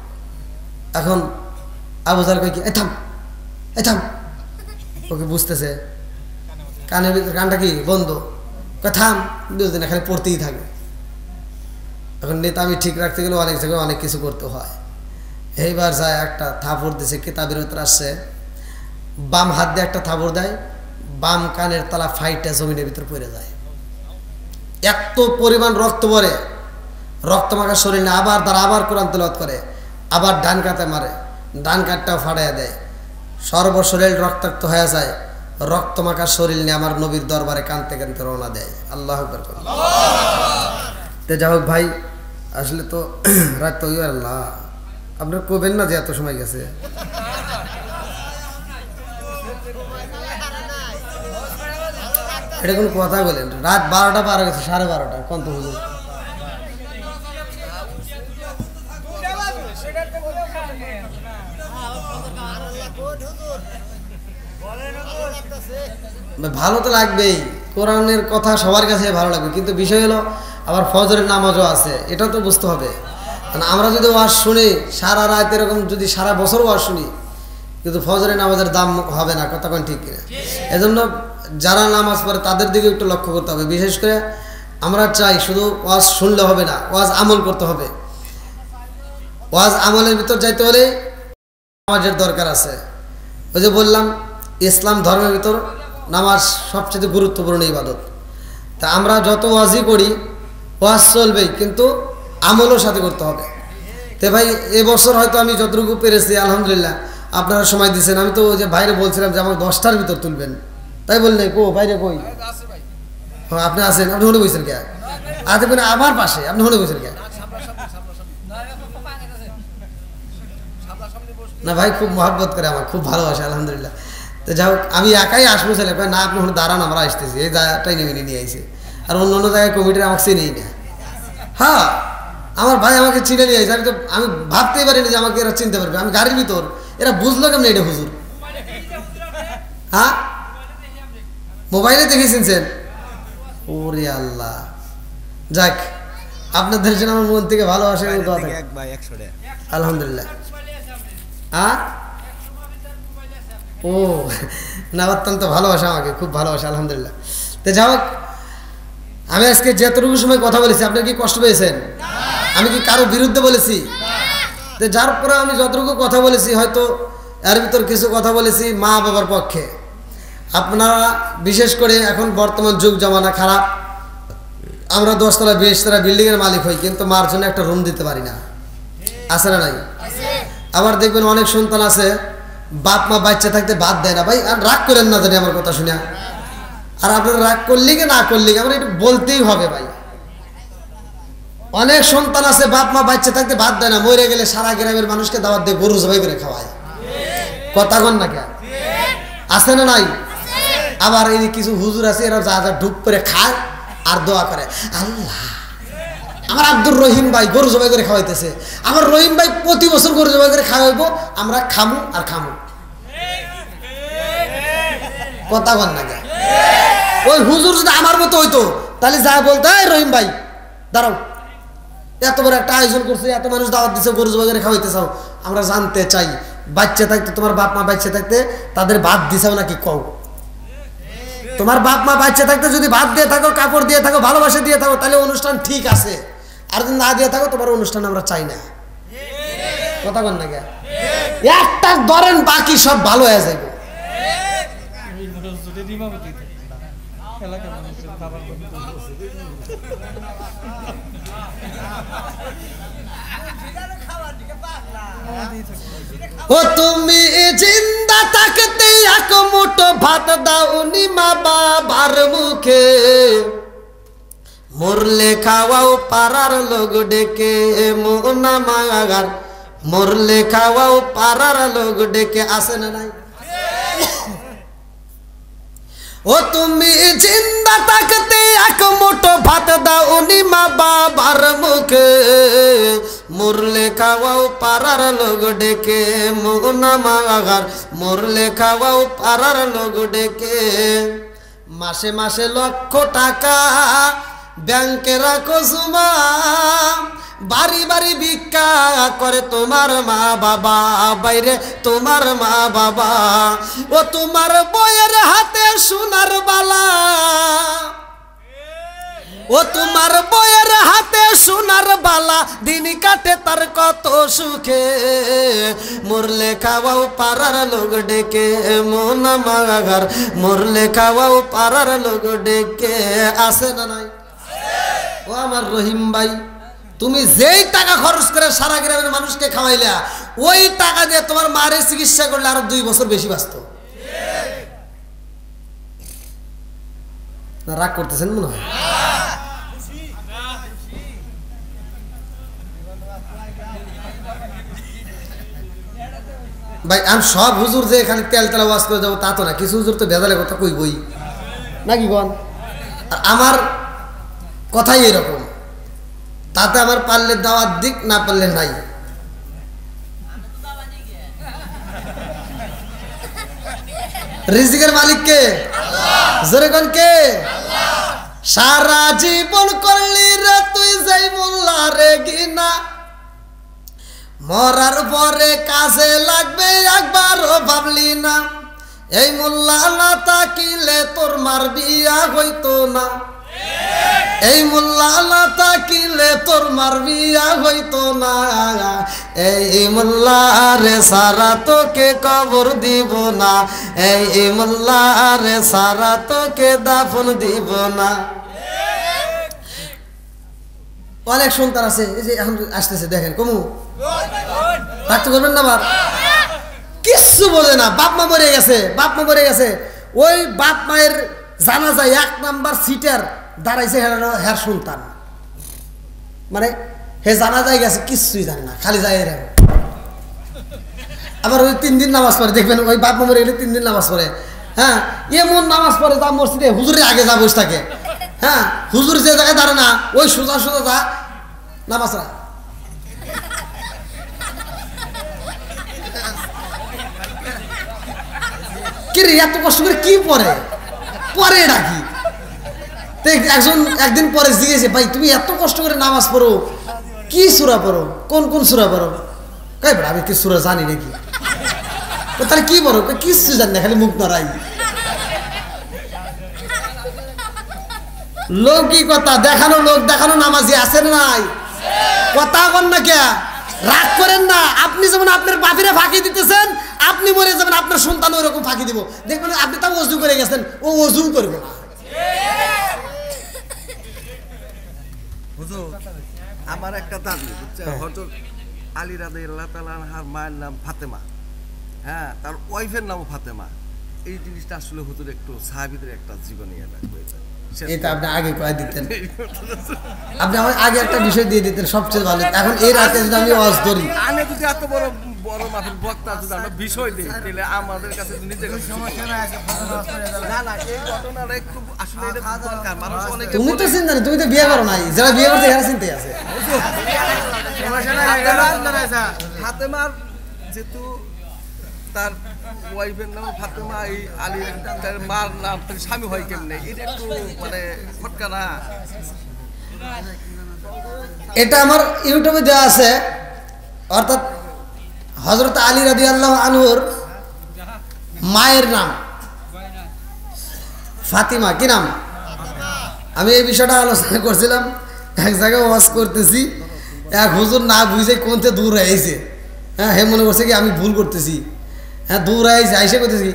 এখন আবু জাহল কই কি থাম ওকে বুঝতেছে কানের ভিতরে কানটা কি বন্ধ থাম দুদিন এখানে পড়তেই থাকে এখন নেতা আমি ঠিক রাখতে গেলে অনেক জায়গায় অনেক কিছু করতে হয় এইবার যায় একটা থাপড় দিছে কিতাবের ভিতরে আসছে বাম হাত দিয়ে একটা থাপড় দেয় বাম কানের তলা ফাইটটা জমিনের ভিতর পড়ে যায় এত পরিমাণ রক্ত পড়ে রক্ত মাখা শরীর না আবার কোরআন তেলাওয়াত করে আবার ডান কাতে মারে ডান কাতটাও ফাটাইয়া দেয় সর্বশরীর রক্তাক্ত হয়ে যায় রক্ত মাখা শরীর নিয়ে আমার নবীর দরবারে কানতে কানতে রওনা দেয় আল্লাহু আকবার তে যাই হোক ভাই আসলে তো রাত তো আল্লাহ আপনারা কবেন না যে এত সময় গেছে এটা কোনো কথা বলেন রাত 12টা পার গেছে 12:30 কোন তো হুজুর ভালো তো লাগবেই কোরআনের কথা সবার কাছে ভালো লাগবে কিন্তু বিষয় হলো আবার ফজরের নামাজও আছে এটা তো বুঝতে হবে কারণ আমরা যদি ওয়াজ শুনি সারা রাত এরকম যদি সারা বছর ওয়াজ শুনি কিন্তু ফজরের নামাজের দাম হবে না কথা কোন ঠিক কিনা এজন্য যারা নামাজ পড়ে তাদের দিকে একটু লক্ষ্য করতে হবে বিশেষ করে আমরা চাই শুধু ওয়াজ শুনলে হবে না ওয়াজ আমল করতে হবে ওয়াজ আমলের ভিতর যাইতে হলে নামাজের দরকার আছে ওই যে বললাম ইসলাম ধর্মের ভিতর নামাজ সবচেয়ে গুরুত্বপূর্ণ ইবাদত তা আমরা যত ওয়াজই করি ওয়াজ চলবেই কিন্তু আমলও সাথে করতে হবে তো ভাই এবছর হয়তো আমি যতটুকু পেরেছি আলহামদুলিল্লাহ আপনারা সময় দিয়েছেন আমি তো ওই যে বাইরে বলছিলাম যে আমার 10টার ভিতর তুলবেন তাই বললেন কো বাইরে কই হ্যাঁ আপনি আছেন আপনি হলে বলছেন কে আজ আপনি আমার পাশে আপনি হলে বলছেন কে না ভাই খুব মহব্বত করে আমার খুব ভালোবাসে আলহামদুলিল্লাহ তো যাই হোক আমি একাই আসবো ছেলে না আপনি হলে দাঁড়ান আমরা আসতেছি এই জায়গাটাই নিয়ে আইছে আর অন্য অন্য জায়গায় কমিটির আমাকে চিনেই না হ্যাঁ আমার ভাই আমাকে চিনে নিয়ে আইছে আমি ভাবতেই পারিনি যে আমাকে এরা চিনতে পারবে আমি গাড়ির ভিতর এরা বুঝলো কেমন এটা হুজুর হ্যাঁ মোবাইলে দেখে চিনছেন ওরে আল্লাহ যাক আপনাদের জন্য আমার মন থেকে ভালোবাসা আলহামদুলিল্লাহ ও না অত্যন্ত ভালোবাসা আমাকে খুব ভালোবাসা আলহামদুলিল্লাহ তো যাই হোক আমি আজকে যতটুকু সময় কথা বলেছি আপনার কি কষ্ট পেয়েছেন আমি কি কারো বিরুদ্ধে বলেছি তো যার পরে আমি যতটুকু কথা বলেছি হয়তো এর ভিতর কিছু কথা বলেছি মা বাবার পক্ষে আপনারা বিশেষ করে এখন বর্তমান যুগ জামানা খারাপ আমরা 10 তলা 20 তলা বিল্ডিং এর মালিক হই, কিন্তু মার জন্য একটা রুম দিতে পারি না। আছে না নাই? আবার দেখবেন অনেক সন্তান আছে বাপ মা বাচ্চা থাকতে ভাত দেয় না। ভাই আর রাগ করেন না জানি আমার কথা শুনে, আর আপনারা রাগ করলি কি না করলি আমরা একটু বলতেই হবে ভাই। অনেক সন্তান আছে বাপ মা বাচ্চা থাকতে ভাত দেয় না, মরে গেলে সারা গ্রামের মানুষকে দাওয়াত দিয়ে গরু জবাই করে খাওয়ায়। কথা কন না কে? আছে না নাই? আবার এই কিছু হুজুর আছে এরা যা যা ঢুক করে খায় আর দোয়া করে, আল্লাহ আমার আব্দুর রহিম ভাই গরু জবাই করে খাওয়াইতেছে, আমার রহিম ভাই প্রতি বছর গরু জবাই করে খাওয়াইবো, আমরা খামু আর খামু। কথা কন না কে? ওই হুজুর যদি আমার মতো হইতো তাহলে যা বলতো, এই রহিম ভাই দাঁড়াও, এত বড় একটা আয়োজন করছে, এত মানুষ দাওয়াত দিচ্ছে, গরু জবাই করে খাওয়াইতে চাও, আমরা জানতে চাই বাচ্চা থাকতে তোমার বাপ মা বাচ্চা থাকতে তাদের ভাত দিছাও নাকি কও? তোমার বাপ মা বাচ্চা থাকতে যদি ভাত দিয়ে থাকো, কাপড় দিয়ে থাকো, ভালোবাসা দিয়ে থাকো, তাহলে অনুষ্ঠান ঠিক আছে, আর যদি না দিয়ে থাকো তোমার অনুষ্ঠান আমরা চাই না। কথা বল না কে? একটা ধরেন বাকি সব ভালো হয়ে যাবে। ও তুমি জিন্দা থাকতে এক মুঠো ভাত দাওনি মা বাবার মুখে, মরলে খাওয়াও পাড়ার লোক ডেকে, মোনা মাগার মরলে খাওয়াও পাড়ার লোক ডেকে। আসে না নাই? ও তুমি জিন্দা থাকতে এক মুঠো ভাত দাওনি মা বাবার মুখে, মরলে খাওয়াও পাড়ার লোক ডেকে, মোনা মাগার মরলে খাওয়াও পাড়ার লোক ডেকে। মাসে মাসে লক্ষ টাকা ব্যাংকে রাখো জমা, বাড়ি বাড়ি ভিক্ষা করে তোমার মা বাবা, বাইরে তোমার মা বাবা। ও তোমার বইয়ের হাতে সোনার বালা, ও তোমার বইয়ের হাতে সোনার বালা, দিন কাটে তার কত সুখে, মরলে খাওয়াও পাড়ার লোক ডেকে, মোনা মাগার মরলে খাওয়াও পাড়ার লোক ডেকে। আসে না নাই? ও আমার রহিম ভাই, তুমি যেই টাকা খরচ করে সারা গ্রামের মানুষকে খাওয়াইলা, ওই টাকা দিয়ে তোমার মায়ের চিকিৎসা করলে আরো 2 বছর বেশি বাঁচত। রাগ করতেছেন মনে হয়? ভাই আমি সব হুজুর যে এখানে তেল তেলা ওয়াজ করে যাবো তা তো না, কিছু হুজুর তো ভেজালে কথা কইবই নাকি বল। আমার কথাই এরকম, তাতে আমার পারলে দাওয়াত দিক, না পারলে নাই। রিজিকের মালিক কে? যেরকম কে? সারা জীবন করলি রে তুই যাই মোল্লা রে গিনা, মরার পরে কাজে লাগবে একবারও ভাবলি না, এই মোল্লা না তাকিলে তোর মার বিয়া হইতো না, এই মোল্লা না তাকিলে তোর মার বিয়া হইতো না, এই মোল্লা রে সারা তোকে কবর দিব না, এই মোল্লা রে সারা তোকে দাফন দিব না। অনেক সন্তান আছে, এই যে এখন আসতেছে দেখেন, কমু রাখতে করবেন না, বাপ কিচ্ছু বলে না, বাপ মা মরে গেছে, বাপ মা মরে গেছে, ওই বাপ মায়ের জানাজায় 1 নাম্বার সিটার দাঁড়াইছে হের সন্তান, মানে হে জানাজায় গেছে কিচ্ছুই জানে না, খালি যায় এর। আবার ওই 3 দিন নামাজ পড়ে, দেখবেন ওই বাপ মা মরে গেলে 3 দিন নামাজ পড়ে। হ্যাঁ, এমন নামাজ পড়ে যা মসজিদে হুজুরের আগে যা বসে থাকে। হ্যাঁ, হুজুর যে জায়গায় দাঁড়ে না ওই সোজা সোজা যা নামাজ রা। কি রে এত কষ্ট করে কি পড়ে পরে ডাকি? একজন একদিন পরে জিজ্ঞেসে, ভাই তুমি এত কষ্ট করে নামাজ পড়ো, কি সূরা পড়ো, কোন কোন সূরা পড়ো? কই বড় আমি কি সূরা জানি নাকি? তাহলে কি পড়ো? কিছু জানি না, খালি মুখ নাড়াই। লৌকিকতা দেখানো, লোক দেখানো নামাজি আছে না নাই? কথা কন না কে? রাগ করেন না। আপনি যেমন আপনার বাপিরে ফাঁকি দিতেছেন, আপনি মরে যাবেন, আপনার সন্তান ওইরকম ফাঁকি দিব। দেখবেন আপনি তাও অজু করে গেছেন, ও অজু করবে না। হুজুর আমার একটা দাবি হযরত আলী রাদিয়াল্লাহু তাআলা আনহার মায়ের নাম ফাতেমা, হ্যাঁ, তার ওয়াইফের নামও ফাতেমা। এই জিনিসটা আসলে হুজুর একটু সাহাবীদের একটা জীবনী লাগবে। এটা আপনি আগে কয়ে দিতেন, আপনি আমার আগে একটা বিষয় দিয়ে দিতেন সবচেয়ে ভালো। এখন এই রাতে যদি আমি ওয়াজ ধরি, আমি যদি এত বড় বড় মাহফিল বক্তা যদি আমরা বিষয় দিই তাহলে আমাদের কাছে নিজের সমস্যা না আছে। না না, এই ঘটনাটা একটু আসলে এটা দরকার। মানুষ অনেকে তুমি তো চিন্তা নেই, তুমি তো বিয়ে করো নাই, যারা বিয়ে করতে এরা চিন্তাই আছে। ফাতেমার যেহেতু তার ওয়াইফের নাম ফাতেমা, এই আলী তার মার নাম, তার স্বামী হয় কেমনে, এটা একটু মানে ফটকা না। এটা আমার ইউটিউবে দেওয়া আছে, অর্থাৎ হযরত আলী রাদিয়াল্লাহু আনহুর মায়ের নাম ফাতিমা। কি নাম? আমি এই বিষয়টা আলোচনা করছিলাম, এক জায়গায় ওয়াজ করতেছি, এক হুজুর না বুঝে কোনতে দূর হয়েছে, হ্যাঁ, হে মনে করছে কি আমি ভুল করতেছি, হ্যাঁ, দূর হয়েছে, আইসে করতেছি,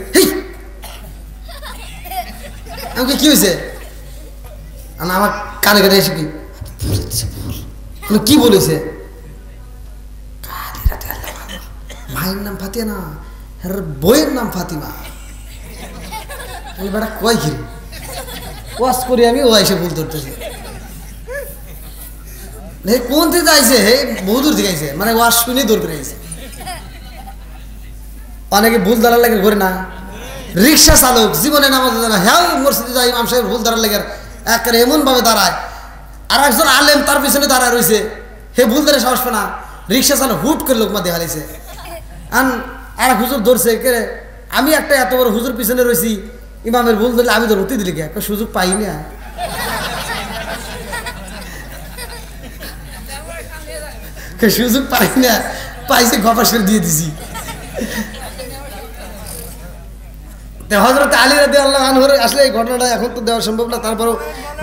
আমাকে কি হয়েছে, আমার কানে কানে এসে কি বলেছে, ভাইয়ের নাম ফাতিয়া না, বইয়ের নাম ফাতিমা। বেটা কয় ঘিরে ওয়াজ করি আমি, ও এসে ভুল ধরতেছে, কোন থেকে আইছে, হে বহু দূর থেকে আইছে, মানে ওয়াজ শুনে দূর করে আইছে। অনেকে ভুল ধরার লাগে ঘরে না, রিক্সা চালক জীবনে নামাজ না, হ্যাঁ মসজিদে যায়, ইমাম সাহেব ভুল ধরার লাগে একেবারে এমন ভাবে দাঁড়ায়, আর একজন আলেম তার পিছনে দাঁড়ায় রয়েছে, হে ভুল ধরে সাহস পায় না, রিক্সা চালক হুট করে লোকমা দেখা দিয়েছে, আর হুজুর ধরছে কে, আমি একটা এত বড় হুজুর পিছনে রয়েছি, ইমামের ভুল ধরলে আমি তো রুতি দিলি কে, সুযোগ পাই না, সুযোগ পাই না, পাইছে গপাস করে দিয়ে দিছি। হযরত আলী রাদিয়াল্লাহু আনহুর আসলে এই ঘটনাটা এখন তো দেওয়া সম্ভব না, তারপরও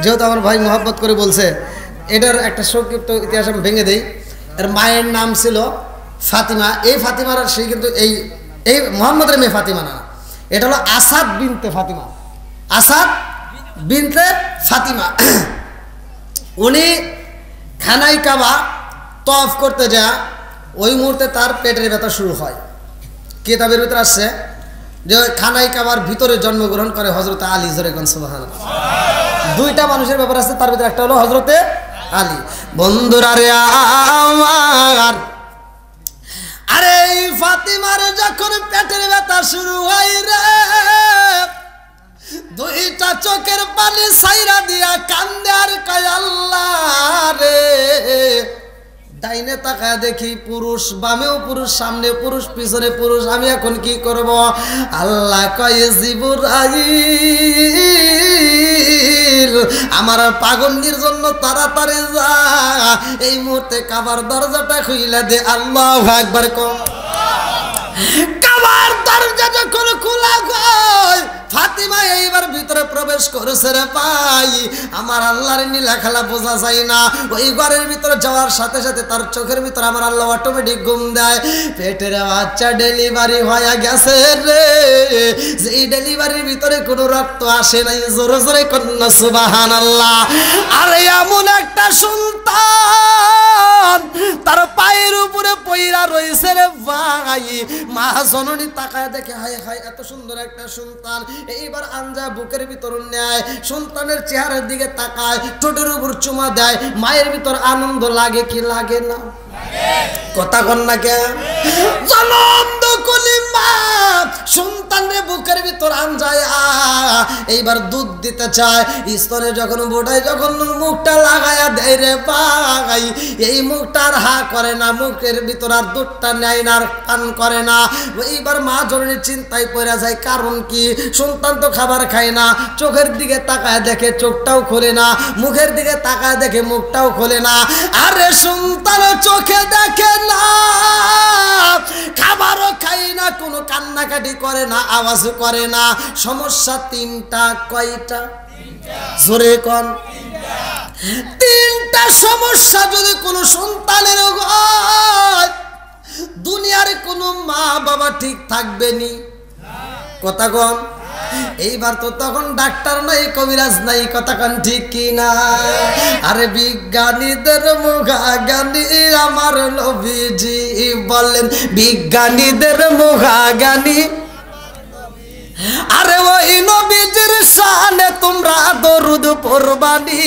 যেহেতু আমার ভাই মহব্বত করে বলছে, এটার একটা সংক্ষিপ্ত ইতিহাস আমি ভেঙে দেই। এর মায়ের নাম ছিল ফাতিমা। এই ফাতিমার সেই কিন্তু এই মুহাম্মদের মেয়ে ফাতিমা না, এটা হলো আসাদ বিনতে ফাতিমা, আসাদ বিনতে ফাতিমা। উনি খানায় কাবা তওয়াফ করতে যা ওই মুহূর্তে তার পেটের ব্যথা শুরু হয়। কিতাবের ভিতরে আসছে যে খানায় কাবার ভিতরে জন্মগ্রহণ করে হযরত আলী, জোরে কোন সুবহানাল্লাহ। দুইটা মানুষের ব্যাপার আছে, তার ভিতরে একটা হলো হযরতে আলী। বন্ধুরা রে আমার, আরে এই ফাতিমার যখন পেটের ব্যথা শুরু হয় রে, দুইটা চোখের পানি ছাইরা দিয়া কান্দে আর কয় আল্লাহ রে, ডাইনে তাকায় দেখি পুরুষ, বামেও পুরুষ, সামনে পুরুষ, পিছনে পুরুষ, আমি এখন কি করব? আল্লাহ কয় জিবরাইল আমার পাগন্ডির জন্য তাড়াতাড়ি যা, এই মুহূর্তে কাবার দরজাটা খুইলা দে। আল্লাহু আকবার কও। কাবার দরজা যখন খোলা হয়, ফাতিমা এইবার ভিতরে প্রবেশ করেছে রে পাই, আমার আল্লাহর নীলা খেলা বোঝা যায় না। ওই ঘরের ভিতরে যাওয়ার সাথে সাথে তার চোখের ভিতরে আমার আল্লাহ অটোমেটিক ঘুম দেয়। পেটের বাচ্চা ডেলিভারি হয়ে গেছে রে, যেই ডেলিভারির ভিতরে কোনো রক্ত আসে নাই, জোরে জোরে কন্যা সুবহানাল্লাহ। আরে এমন একটা সন্তান তার পায়ের উপরে পইরা রয়েছে রে ভাই, মা জননী তাকায় দেখে, হায় হায় এত সুন্দর একটা সন্তান। এইবার আঞ্জা বুকের ভিতর নেয়, সন্তানের চেহারার দিকে তাকায়, ঠোঁটের উপর চুমা দেয়। মায়ের ভিতর আনন্দ লাগে কি লাগে না? কথা কন না কে? জনন্দ কলি মা সন্তানের বুকের ভিতর আঞ্জায় এইবার দুধ দিতে চায়, স্তনে যখন বোটায় যখন মুখটা লাগায়া দেয় রে ভাই, এই মুখটার হা করে না, মুখের ভিতর আর দুধটা নেয় না, আর পান করে না। এইবার মা জননীর চিন্তায় পড়ে যায়, কারণ কি? সন্তান তো খাবার খায় না, চোখের দিকে তাকায় দেখে চোখটাও খোলে না, মুখের দিকে তাকায় দেখে মুখটাও খোলে না। আরে সন্তান চোখে দেখে না, খাবারও খায় না, কোনো কান্নাকাটি করে না, আওয়াজ করে না। সমস্যা তিনটা। কয়টা? জোরে কোন? তিনটা সমস্যা যদি কোনো সন্তানের হয়, দুনিয়ার কোনো মা বাবা ঠিক থাকবে নি। কথা কোন? এইবার তো তখন ডাক্তার নাই, কবিরাজ নাই, কথা কান ঠিক কি না? আরে বিজ্ঞানীদের মুখাজ্ঞানী আমার নবীজি বলেন, বিজ্ঞানীদের মুখাজ্ঞানী। আরে ওই নবীজির শানে তোমরা দরুদ পড়বানি,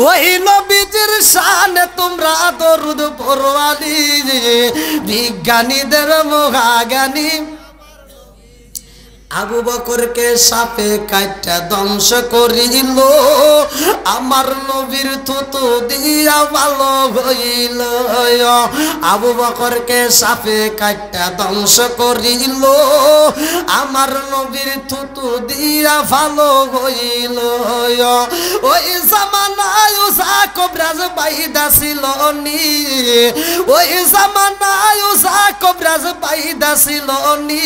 ওই নবীজির শানে তোমরা দরুদ পড়বানি। বিজ্ঞানীদের মুখাজ্ঞানী আবু বকরকে সাপে কাটা ধ্বংস করিল, আমার নবীর থুতু দিয়া ভালো হইল। আবু বকরকে সাপে কাটা ধ্বংস করিল, আমার নবীর থুতু দিয়া ভালো হইল। ওই জামানায় উসা কবরাজ বাইদা ছিল নি, ওই জামানায় উসা কবরাজ বাইদা ছিল নি।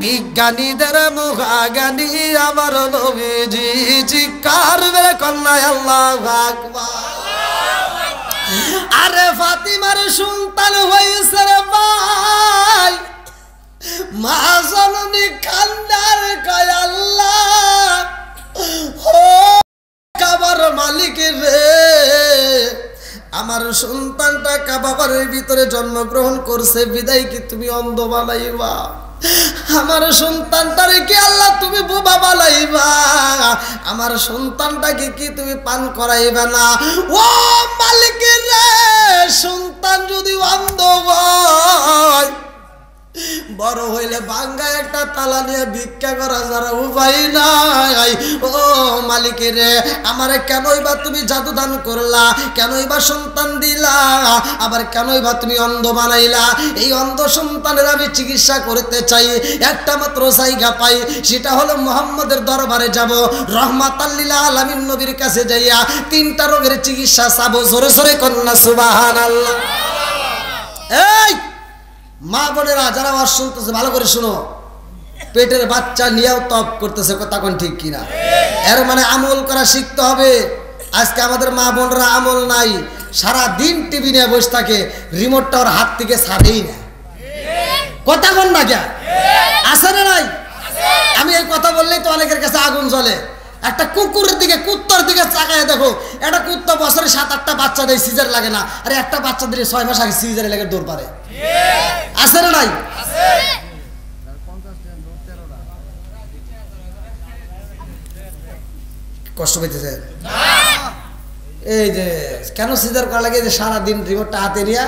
বিজ্ঞানীদের মুখাজ্ঞানী আমার নবীজি চিৎকার মেরে কন্যায় আল্লাহু আকবার। আরে ফাতিমার সন্তান হয়েছে রে ভাই, মা জননী কান্দার কয় আল্লাহ ও কাবার মালিক রে, আমার সন্তানটা কাবারের ভিতরে জন্মগ্রহণ করছে, বিদায় কি তুমি অন্ধ বানাইবা? আমার সন্তানটারে কি আল্লাহ তুমি বোবা বানাইবা? আমার সন্তানটাকে কি তুমি পান করাইবা না? ও মালিক রে, সন্তান যদি অন্ধ হয়, বড় হইলে ভাঙ্গা একটা তালা নিয়ে ভিক্ষা করা যারা উপায় নাই। ও মালিক রে, আমারে কেনই বা তুমি জাদু দান করলা, কেনই বা সন্তান দিলা, আবার কেনই বা তুমি অন্ধ বানাইলা? এই অন্ধ সন্তানের আমি চিকিৎসা করতে চাই, একটা মাত্র জায়গা পাই, সেটা হলো মুহাম্মদের দরবারে যাব, রহমাতাল লিল আলামিন নবীর কাছে যাইয়া 3টা রোগের চিকিৎসা চাবো। জোরে জোরে কন্যা সুবহানাল্লাহ। এই মা বোনেরা যারা আওয়াজ শুনতেছে ভালো করে শুনো, পেটের বাচ্চা নিয়েও তপ করতেছে, কথা কোন ঠিক কিনা? এর মানে আমল করা শিখতে হবে। আজকে আমাদের মা বোনরা আমল নাই, সারা দিন টিভি নিয়ে বসে থাকে, রিমোটটা ওর হাত থেকে ছাড়েই না। কথা কোন না কে আছে না নাই? আমি এই কথা বললেই তো অনেকের কাছে আগুন জ্বলে। একটা কুকুরের দিকে, কুত্তার দিকে তাকায় দেখো, একটা কুত্তা বছরে 7-8টা বাচ্চা দেয়, সিজার লাগে না। আরে একটা বাচ্চা দিলে 6 মাস আগে সিজারে লেগে দৌড় পারে। আছে না নাই? কষ্ট পেতেছে এই যে কেন সিজার করা লাগে? যে সারাদিন রিমোটটা হাতে নিয়ে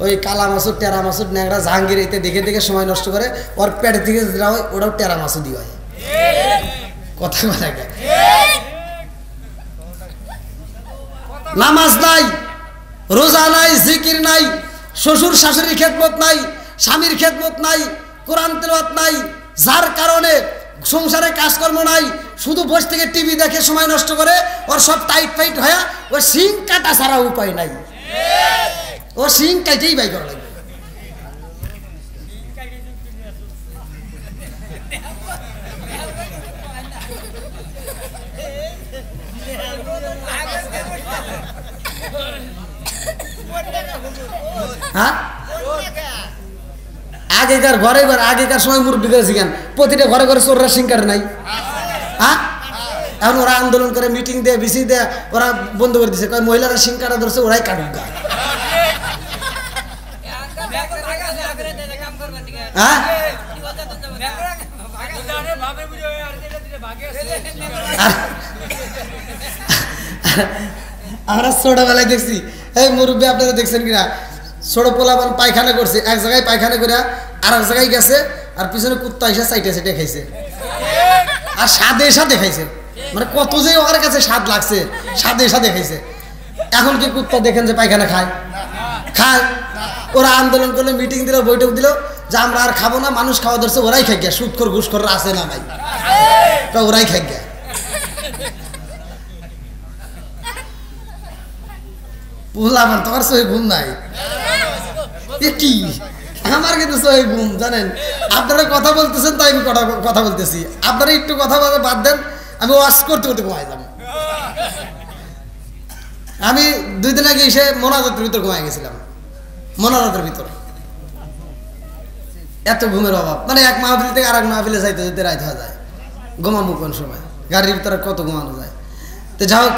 ওই কালা মাসুদ, টেরা মাসুদ, ন্যাংরা জাহাঙ্গীর এতে দেখে দেখে সময় নষ্ট করে, ওর পেটে থেকে যেটা হয় ওটাও টেরা মাসুদই হয়। কথা বলা গে, নামাজ নাই, রোজা নাই, জিকির নাই, শ্বশুর শাশুড়ির খেদমত নাই, স্বামীর খেদমত নাই, কোরআন তেলাওয়াত নাই, যার কারণে সংসারে কাজকর্ম নাই, শুধু বসে থেকে টিভি দেখে সময় নষ্ট করে, ওর সব টাইট ফাইট হয়ে ও সিং কাটা ছাড়া উপায় নাই, ও সিং কাটেই বাই করা লাগবে। হ্যাঁ, আগেকার ঘরে ঘর, আগেকার সময় মুরব্বী করেছি কেন, প্রতিটা ঘরে ঘরে চোররা সিং কাটে নাই? হ্যাঁ, এখন ওরা আন্দোলন করে, মিটিং দেয়, বিসি দেয়, ওরা বন্ধ করে দিচ্ছে, কয় মহিলারা সিং কাটা ধরছে, ওরাই কাটুক গা। হ্যাঁ, আমরা ছোটবেলায় দেখছি, এই মুরব্বী আপনারা দেখছেন কিনা, ছোট পোলাপান পায়খানা করছে, এক জায়গায় পায়খানা করে আর এক জায়গায় গেছে, আর পিছনে কুত্তা এসে চাইটে চাইটে খাইছে, আর স্বাদে সাথে খাইছে, মানে কত যে ওর কাছে স্বাদ লাগছে, স্বাদে সাথে খাইছে। এখন কি কুত্তা দেখেন যে পায়খানা খায়? খায়। ওরা আন্দোলন করলো, মিটিং দিল, বৈঠক দিল, যে আমরা আর খাবো না, মানুষ খাওয়া ধরছে, ওরাই খাই গিয়া, সুদখোর ঘুষখোর আছে না ভাই, ওরাই খাই গিয়া। বুঝলাম, তোমার সহি ঘুম নাই কি? আমার কিন্তু সহি ঘুম, জানেন? আপনারা কথা বলতেছেন তাই আমি কথা বলতেছি, আপনারা একটু কথা বলে বাদ দেন, আমি ওয়াশ করতে করতে ঘুমাই যাব। আমি 2 দিন আগে এসে মোনাজাতের ভিতর ঘুমাই গেছিলাম, মোনাজাতের ভিতর। এত ঘুমের অভাব, মানে এক মাহফিল থেকে আর এক মাহফিলে যাইতে যেতে রাত হয়ে যায়, ঘুমাবো কোন সময়, গাড়ির ভিতরে কত ঘুমানো যায়। তো যাই হোক,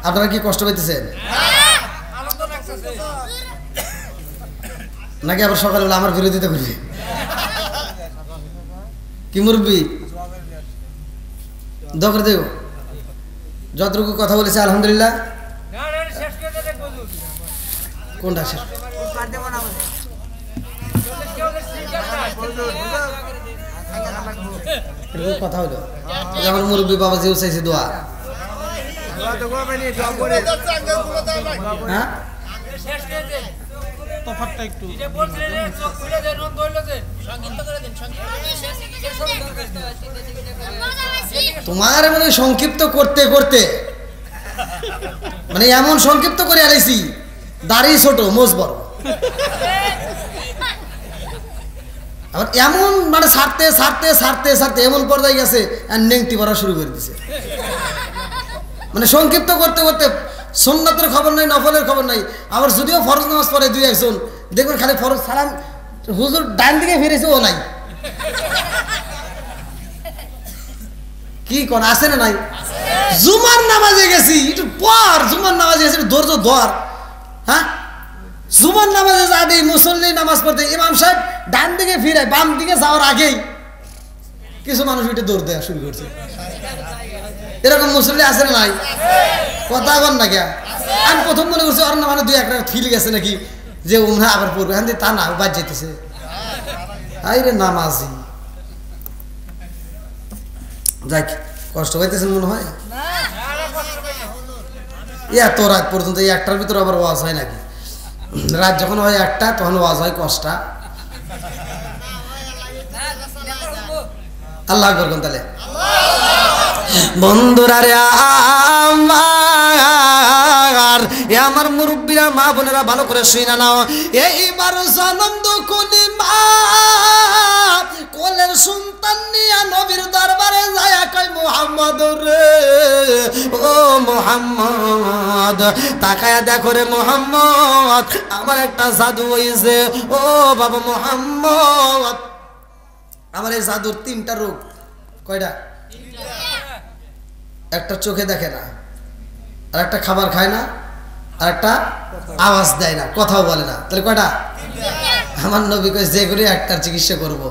আপনারা কি কষ্ট পাইতেছেন নাকি আবার সকালবেলা আমার বিরোধিতা করবে? কি মুরব্বী দখল দেব, যতটুকু কথা বলেছে আলহামদুলিল্লাহ। কোনটা শেষ? কথা হলো আমার মুরব্বী বাবা জিও চাইছে দোয়া। হ্যাঁ তোমার মানে সংক্ষিপ্ত করতে করতে মানে এমন সংক্ষিপ্ত করে আলাইছি, দাড়ি ছোট মোজ বড়, আবার এমন মানে ছাড়তে ছাড়তে ছাড়তে ছাড়তে এমন পর্যায়ে গেছে আর নেংটি পড়া শুরু করে দিছে। মানে সংক্ষিপ্ত করতে করতে সুন্নাতের খবর নাই, নফলের খবর নাই। আবার যদিও ফরজ নামাজ পড়ে দুই একজন, দেখবেন খালি ফরজ সালাম হুজুর ডান দিকে ফিরেছে ও নাই। কি কোন আছে না নাই? জুমার নামাজে গেছি একটু পর, জুমার নামাজে গেছি একটু ধৈর্য ধর। হ্যাঁ জুমার নামাজে যা দেই মুসল্লি নামাজ পড়তে, ইমাম সাহেব ডান দিকে ফিরে বাম দিকে যাওয়ার আগেই কিছু মানুষ একটু দৌড় দেওয়া শুরু করছে। এরকম মুসল্লি আছে না নাই? কথা বল না কে? আমি প্রথম মনে করছি আর না মানে দুই একটা ফিল গেছে নাকি যে ও না আবার পড়বে, হ্যাঁ তা না বাদ যেতেছে। আই রে নামাজি, যাক কষ্ট পাইতেছেন মনে হয়। এত রাত পর্যন্ত এই একটার ভিতরে আবার ওয়াজ হয় নাকি? রাত যখন হয় একটা তখন ওয়াজ হয় কষ্টা। আল্লাহ করবেন তাহলে বন্ধুরা রে আমার মুরব্বীরা মা বোনেরা ভালো করে শুনে নাও। এইবার জনম দুঃখী মা কোলের সন্তান নিয়া নবীর দরবারে যায় কয় মুহাম্মদ রে, ও মুহাম্মদ তাকায়া দেখো রে মুহাম্মদ, আমার একটা জাদু হইছে। ও বাবা মুহাম্মদ, আমার এই জাদুর তিনটা রোগ। কয়টা? একটা চোখে দেখে না, আর একটা খাবার খায় না, আর একটা আওয়াজ দেয় না, কথাও বলে না। তাহলে কয়টা? আমার নবী কয় যে করে একটার চিকিৎসা করব।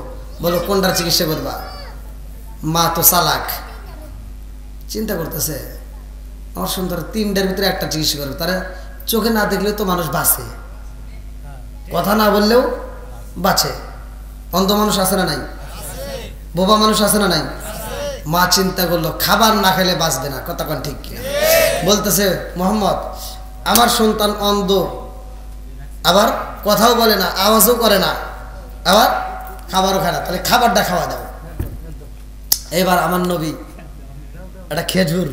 বলো কোনটার চিকিৎসা করবা? মা তো চালাক, চিন্তা করতেছে আমার সুন্দর তিনটার ভিতরে একটা চিকিৎসা করবে। তারা চোখে না দেখলেও তো মানুষ বাঁচে, কথা না বললেও বাঁচে। অন্ধ মানুষ আছে না নাই? বোবা মানুষ আছে না নাই? মা চিন্তা করলো খাবার না খেলে বাঁচবে না, কথা কোন ঠিক কিনা? বলতেছে মোহাম্মদ আমার সন্তান অন্ধ, আবার কথাও বলে না, আওয়াজও করে না, আবার খাবারও খায় না, তাহলে খাবারটা খাওয়া দাও। এবার আমার নবী একটা খেজুর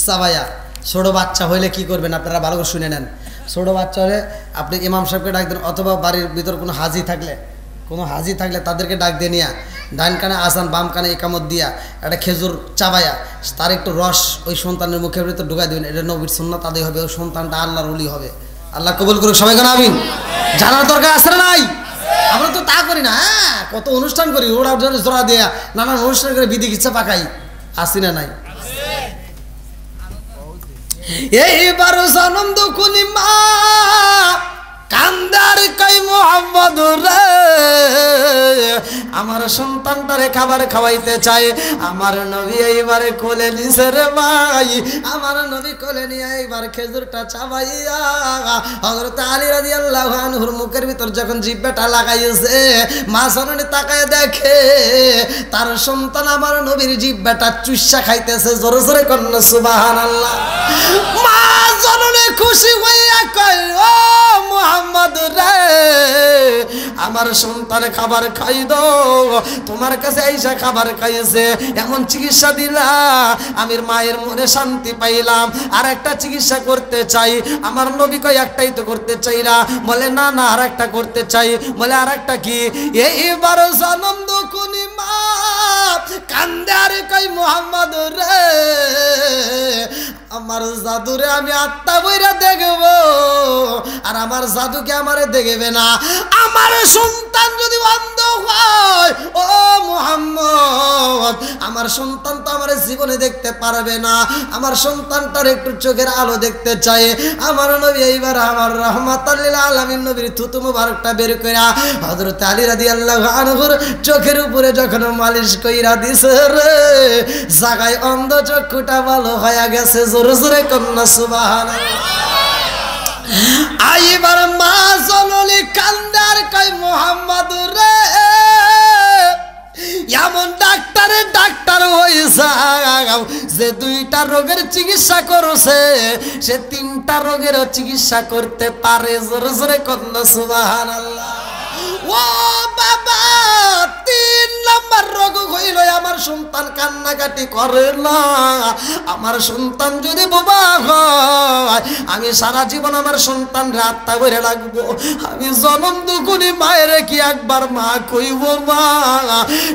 চাবায়া, ছোট বাচ্চা হইলে কি করবেন আপনারা ভালো করে শুনে নেন। ছোট বাচ্চা হলে আপনি ইমাম সাহেবকে ডাক দেন, অথবা বাড়ির ভিতর কোনো হাজি থাকলে তাদেরকে ডাক দিয়ে নিয়া ডান কানে আসান বাম কানে একামত দিয়া একটা খেজুর চাবায়া তার একটু রস ওই সন্তানের মুখের ভিতর ঢুকাই দেবেন। এটা নবীর সুন্নাত আদায় হবে, ওই সন্তানটা আল্লাহর ওলি হবে। আল্লাহ কবুল করুক, সবাই কেন আমিন। জানার দরকার আছে না নাই? আমরা তো তা করি না। হ্যাঁ কত অনুষ্ঠান করি, ওরা জোড়া দেয়া নানান অনুষ্ঠান করে বিধি ইচ্ছা পাকাই, আসি না নাই? এইবার জনম দুঃখী মা কান্দার কই মুহাম্মদ রে, আমার সন্তানটারে খাবার খাওয়াইতে চাই। আমার নবী এইবারে কোলে নিছে রে ভাই, আমার নবী কোলে নিয়ে এইবার খেজুরটা চাবাইয়া হযরত আলী রাদিয়াল্লাহু আনহুর মুখের ভিতর যখন জিহ্বাটা লাগাইছে, মা জননী তাকায় দেখে তার সন্তান আমার নবীর জিহ্বাটা চুষা খাইতেছে। জোরে জোরে কন্যা সুবহানাল্লাহ। মা জননী খুশি হইয়া কয় ও মুহাম্মদ রে, আমার সন্তান খাবার খাই দাও, তোমার কাছে আইসা খাবার খাইছে, এমন চিকিৎসা দিলা আমি মায়ের মনে শান্তি পাইলাম। আর একটা চিকিৎসা করতে চাই। আমার নবী কয় একটাই তো করতে চাই না, বলে না না আর একটা করতে চাই। বলে আর একটা কি? এইবার জনম দুঃখী মা কান্দে আর কই মুহাম্মদ রে, আমার জাদুরে আমি আত্মা বইরা দেখব, আর আমার জাদুকে আমারে দেখবে না। আমার সন্তান যদি অন্ধ কয় ও মুহাম্মদ আমার সন্তান তো আমার জীবনে দেখতে পারবে না, আমার সন্তানটার একটু চোখের আলো দেখতে চাই। আমার নবী এইবার আমার রাহমাতাল লিল আলামিন নবীর থুতু মুবারকটা বের কইরা হযরত আলী রাদিয়াল্লাহু আনহুর চোখের উপরে যখন মালিশ কইরা দিছে রে, জাগায় অন্ধ চক্ষুটা ভালো হয়ে গেছে। জোরে জোরে কন্যা সুবহানাল্লাহ। আইবার মা জননী কান্দার কয় মুহাম্মদ রে, এমন ডাক্তার হইছে যে 2টা রোগের চিকিৎসা করছে, সে 3টা রোগেরও চিকিৎসা করতে পারে। জোরে জোরে কন্যা সুবহানাল্লাহ। ও বাবা, 3 নাম্বার রোগ হইল আমার সন্তান কান্নাকাটি করে না। আমার সন্তান যদি বোবা হয়, আমি সারা জীবন আমার সন্তান রাতটা করে রাখবো। আমি জনম দুকুনি মায়ের কি একবার মা কইব মা?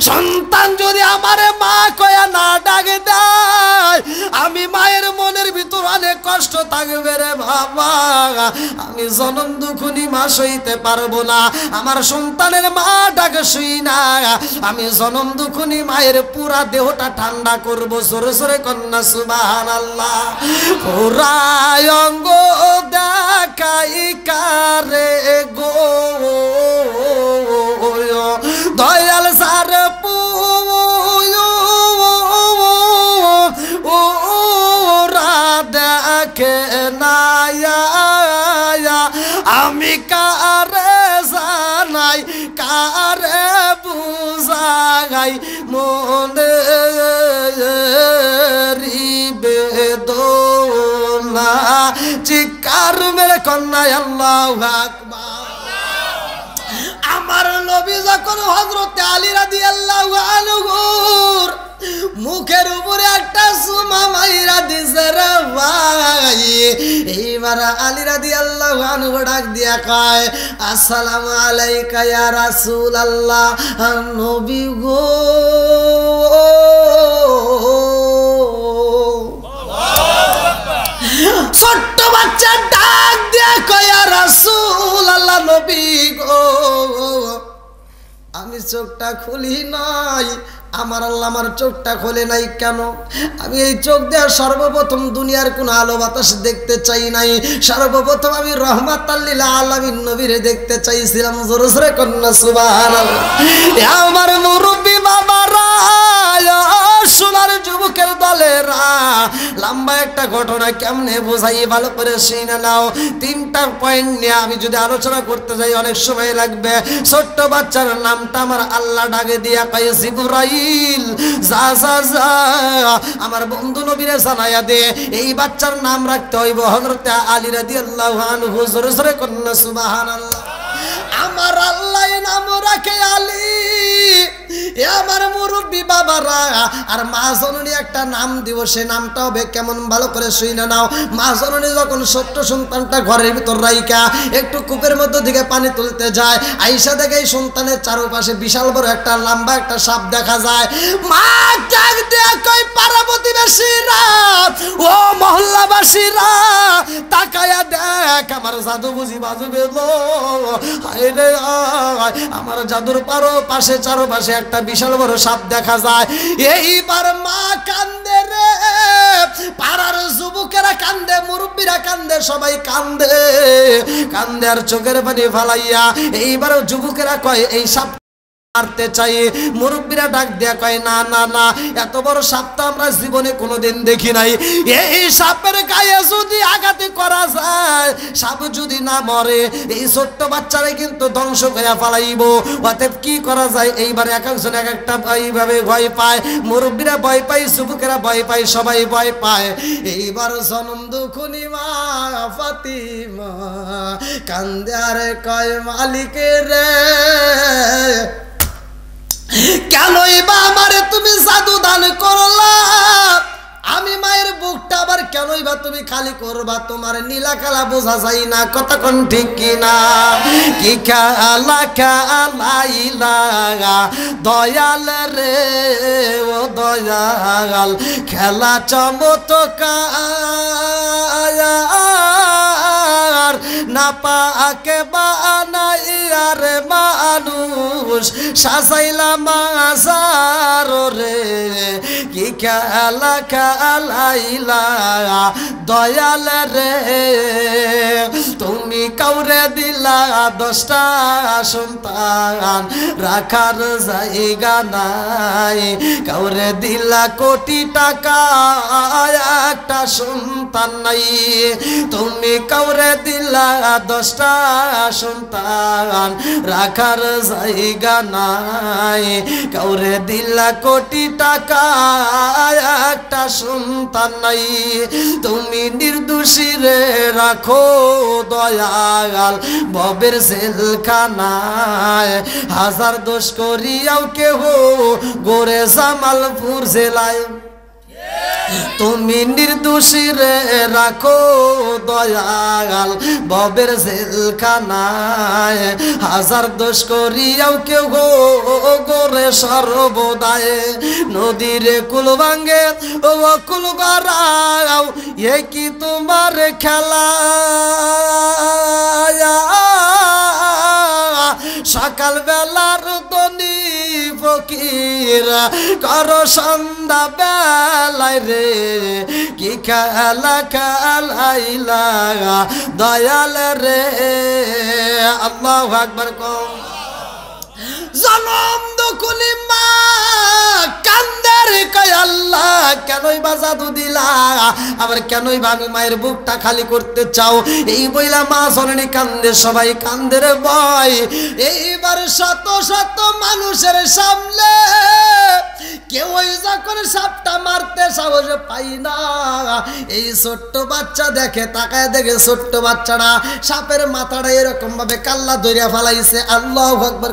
সন্তান যদি আমারে মা কয়া না ডাকে দেয়, আমি মায়ের মনের ভিতর অনেক কষ্ট থাকবে রে বাবা। আমি জনম দুকুনি মা সইতে পারবো না। আমার সন্তানের মা ডাকে শুই না, আমি জনম দুকুনি মায়ের পুরা দেহটা ঠান্ডা করবো। জোরে জোরে কন্যা সুবহানাল্লাহ। পুরা অঙ্গ দেখাই কারে গো দয়াল সার পুরা দেখে না, আমি কারে জানাই কারে বুঝাই মনে বেদনা। চিৎকার মেরে কন্যা আল্লাহু আকবার। আমার নবী যখন হযরত আলী রাদিয়াল্লাহু আনহুর মুখের উপরে একটা সুমা মাইরা দিছে রে ভাই, এইবার আলী রাদিয়াল্লাহু আনহু ডাক দিয়া কয় আসসালামু আলাইকা ইয়া রাসূলুল্লাহ। নবী গো ছোট্ট বাচ্চা ডাক দিয়া কয় ইয়া রাসূলুল্লাহ, নবী গো আমি চোখটা খুলি নাই। আমার আল্লাহ আমার চোখটা খোলে নাই কেন? আমি এই চোখ দেওয়ার সর্বপ্রথম দুনিয়ার কোন আলো বাতাস দেখতে চাই নাই। সর্বপ্রথম আমি রহমাতাল লিল আলামিন নবীরে দেখতে চাইছিলাম। জোরে জোরে কন্যা সুবহানাল্লাহ। আমার মুরব্বি বাবারা, সোনার যুবকের দলেরা, লম্বা একটা ঘটনা কেমনে বোঝাই ভালো করে শুনে নাও। 3টা পয়েন্ট নিয়ে আমি যদি আলোচনা করতে যাই অনেক সময় লাগবে। ছোট্ট বাচ্চার নামটা আমার আল্লাহ ডাকে দিয়া কয় জিবরাইল, যা যা যা আমার বন্ধু নবীরে জানায়া দে এই বাচ্চার নাম রাখতে হইব হযরত আলী রাদিয়াল্লাহু আনহু। জোরে জোরে কন্যা সুবহানাল্লাহ। আমার আল্লাহ নাম রাখে আলী। আমার মুরব্বী বাবারা আর মা জননী একটা নাম দিব, সে নামটা হবে কেমন ভালো করে শুনে নাও। মা জননী যখন ছোট্ট সন্তানটা ঘরের ভিতর রাইকা একটু কূপের মধ্যে দিকে পানি তুলতে যায়, আইসা দেখে এই সন্তানের চারপাশে বিশাল বড় একটা লম্বা একটা সাপ দেখা যায়। মা ডাক দেয়া কয় পাড়া প্রতিবেশীরা, ও মহল্লাবাসীরা, তাকায়া দেখ আমার জাদু বুঝি বাজবে গো। হায় রে আমার জাদুর পাশে চারপাশে একটা বিশাল বড় সাপ দেখা যায়। এইবার মা কান্দে রে, পাড়ার যুবকেরা কান্দে, মুরব্বীরা কান্দে, সবাই কান্দে কান্দে আর চোখের পানি ফালাইয়া এইবার যুবকেরা কয় এই সাপ মারতে চাই। মুরব্বীরা ডাক দেয়া কয় না না না, এত বড় সাপ তো আমরা জীবনে কোনোদিন দেখি নাই। এই সাপের গায়ে যদি আঘাতে করা যায়, সাপ যদি না মরে, এই ছোট্ট বাচ্চারে কিন্তু ধ্বংস করে ফেলাইব। অতএব কি করা যায়? এইবার এক একজন এক একটা এইভাবে ভয় পায়। মুরব্বীরা ভয় পায়, যুবকেরা ভয় পায়, সবাই ভয় পায়। এইবার জনম দুখুনি মা ফাতিমা কান্দে আর কয় মালিকের রে, কেনই বা আমারে তুমি জাদু দান করলা? আমি মায়ের বুকটা আবার কেনই বা তুমি খালি করবা? তোমার নীলা কালা বোঝা যায় না, কথা কোন ঠিক কিনা? কি কালা কালাইলা দয়াল রে, ও দয়াল খেলা চমৎকার আমার না পাকে বানাইয়া রে মানুষ সাজাইলাম আজার রে কি খেলা খেলাইলা দয়াল রে তুমি কাউরে দিলা 10টা সন্তান রাখার জায়গা নাই কাউরে দিলা কোটি টাকা একটা সন্তান নাই তুমি কাউরে দিলা 10টা সন্তান রাখার জায়গা নাই কাউরে দিলা কোটি টাকা একটা সন্তান নাই তুমি নির্দোষী রে রাখো দয়াল ববের জেলখানায় হাজার দোষ করিয়াও কেহ গোরে জামালপুর জেলায় তুমি নির্দোষী রে রাখো দয়াল ববের জেলখানায় হাজার দোষ করিয়াও কেউ গোরে সর্বদায় নদীর কুল ভাঙ্গে ও কুল গড়াও এ কি তোমার খেলা সকাল বেলার দনি ফকির কর সন্ধ্যা বেলায় রে কি খেলা খেলাইলা দয়াল রে আল্লাহু আকবার কও জনম দুকুলি মা কান্দার কয় আল্লাহ কেনই বা জাদু দিলা আবার কেনই বা আমি মায়ের বুকটা খালি করতে চাও এই বইলা মা জননী কান্দে সবাই কান্দে রে ভয় এইবার শত শত মানুষের সামনে কেউ যখন সাপটা মারতে সাহস পাই না এই ছোট্ট বাচ্চা দেখে তাকায় দেখে ছোট্ট বাচ্চাটা সাপের মাথাটা এরকম ভাবে কাল্লা ধরিয়া ফেলাইছে আল্লাহু আকবার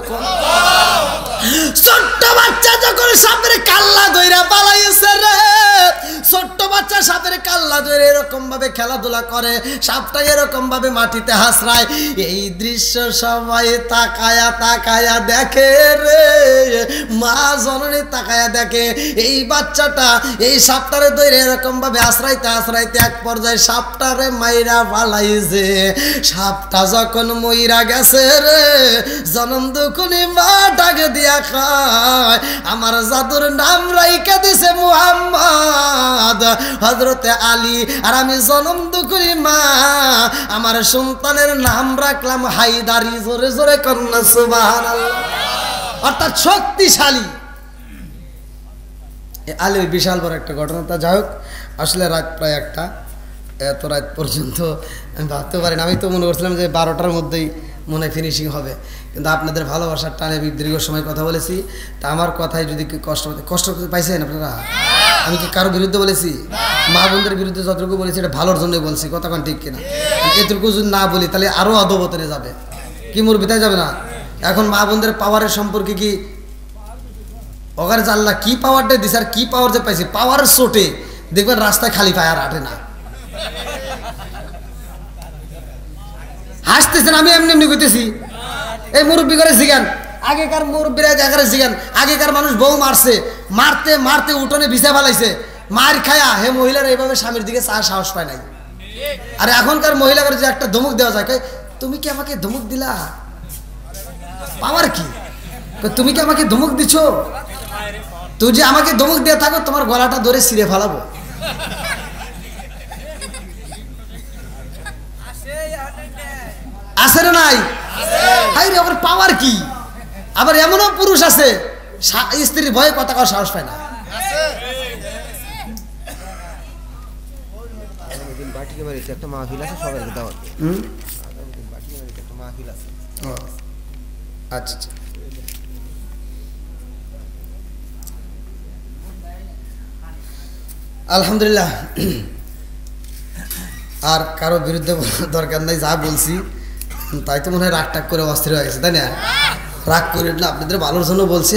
ছোট্ট বাচ্চা যখন সাপের কাল্লা ধইরা পালাইছে রে ছোট্ট বাচ্চা সাপের কাল্লা ধরে এরকম ভাবে খেলাধুলা করে সাপটা এরকম ভাবে মাটিতে হাসরায় এই দৃশ্য সবাই তাকায়া তাকায়া দেখে রে মা জননী তাকায়া দেখে এই বাচ্চাটা এই সাপটারে ধরে এরকম ভাবে আশ্রাইতে আশ্রাইতে এক পর্যায়ে সাপটারে মাইরা পালাইছে সাপটা যখন মইরা গেছে রে জনম দুকুনি মা ডাক দিয়া খায় আমার জাদুর নাম রাইকা দিছে মুহাম্মদ হযরতে আলী আর আমি জনম দুকুনি মা আমার সন্তানের নাম রাখলাম হায়দারি জোরে জোরে কন্না সুবহানাল্লাহ অর্থাৎ শক্তিশালী আলীর বিশাল বড় একটা ঘটনা তা যাই হোক আসলে রাত প্রায় একটা এত রাত পর্যন্ত আমি ভাবতে পারি না আমি তো মনে করছিলাম যে 12টার মধ্যেই মনে ফিনিশিং হবে কিন্তু আপনাদের ভালোবাসার টানে দীর্ঘ সময় কথা বলেছি তা আমার কথায় যদি কষ্ট পাইছেন আপনারা আমি কি কারো বিরুদ্ধে বলেছি মা বোনদের বিরুদ্ধে যতটুকু বলেছি এটা ভালোর জন্যই বলছি কথা কোন ঠিক কিনা এতটুকু যদি না বলি তাহলে আরও অধবতনে যাবে কি মোর বিতায় যাবে না এখন মা বোনদের পাওয়ারের সম্পর্কে কি অগার জাল্লা কি পাওয়ারটা দিছে আর কি পাওয়ার যে পাইছি পাওয়ারের চোটে দেখবেন রাস্তায় খালি পায় আর আটে না হাসতেছেন আমি এমনি এমনি কইতেছি এই মুরব্বী করে জিগান আগেকার মুরব্বীরা জায়গায় জিগান আগেকার মানুষ বউ মারছে মারতে মারতে উঠোনে বিছা ফেলাইছে মার খায়া হে মহিলার এইভাবে স্বামীর দিকে চা সাহস পায় নাই আর এখনকার মহিলাদের যে একটা ধমক দেওয়া যায় তুমি কি আমাকে ধমক দিলা পাওয়ার কি তুমি কি আমাকে ধমক দিছ তুই যে আমাকে ধমক দিয়ে থাকো তোমার গলাটা ধরে ছিঁড়ে ফেলাবো আছে না নাই হাই রে আবার পাওয়ার কি আবার এমনও পুরুষ আছে স্ত্রীর ভয়ে কথা কওয়ার সাহস পায় না একটা মাহফিল আছে সবাইকে দাওয়াত একটা মাহফিল আছে আচ্ছা আচ্ছা আলহামদুলিল্লাহ আর কারো বিরুদ্ধে দরকার নাই যা বলছি তাই তো মনে হয় রাগ টাগ করে অস্থির হয়ে গেছে তাই না রাগ করে আপনাদের ভালোর জন্য বলছি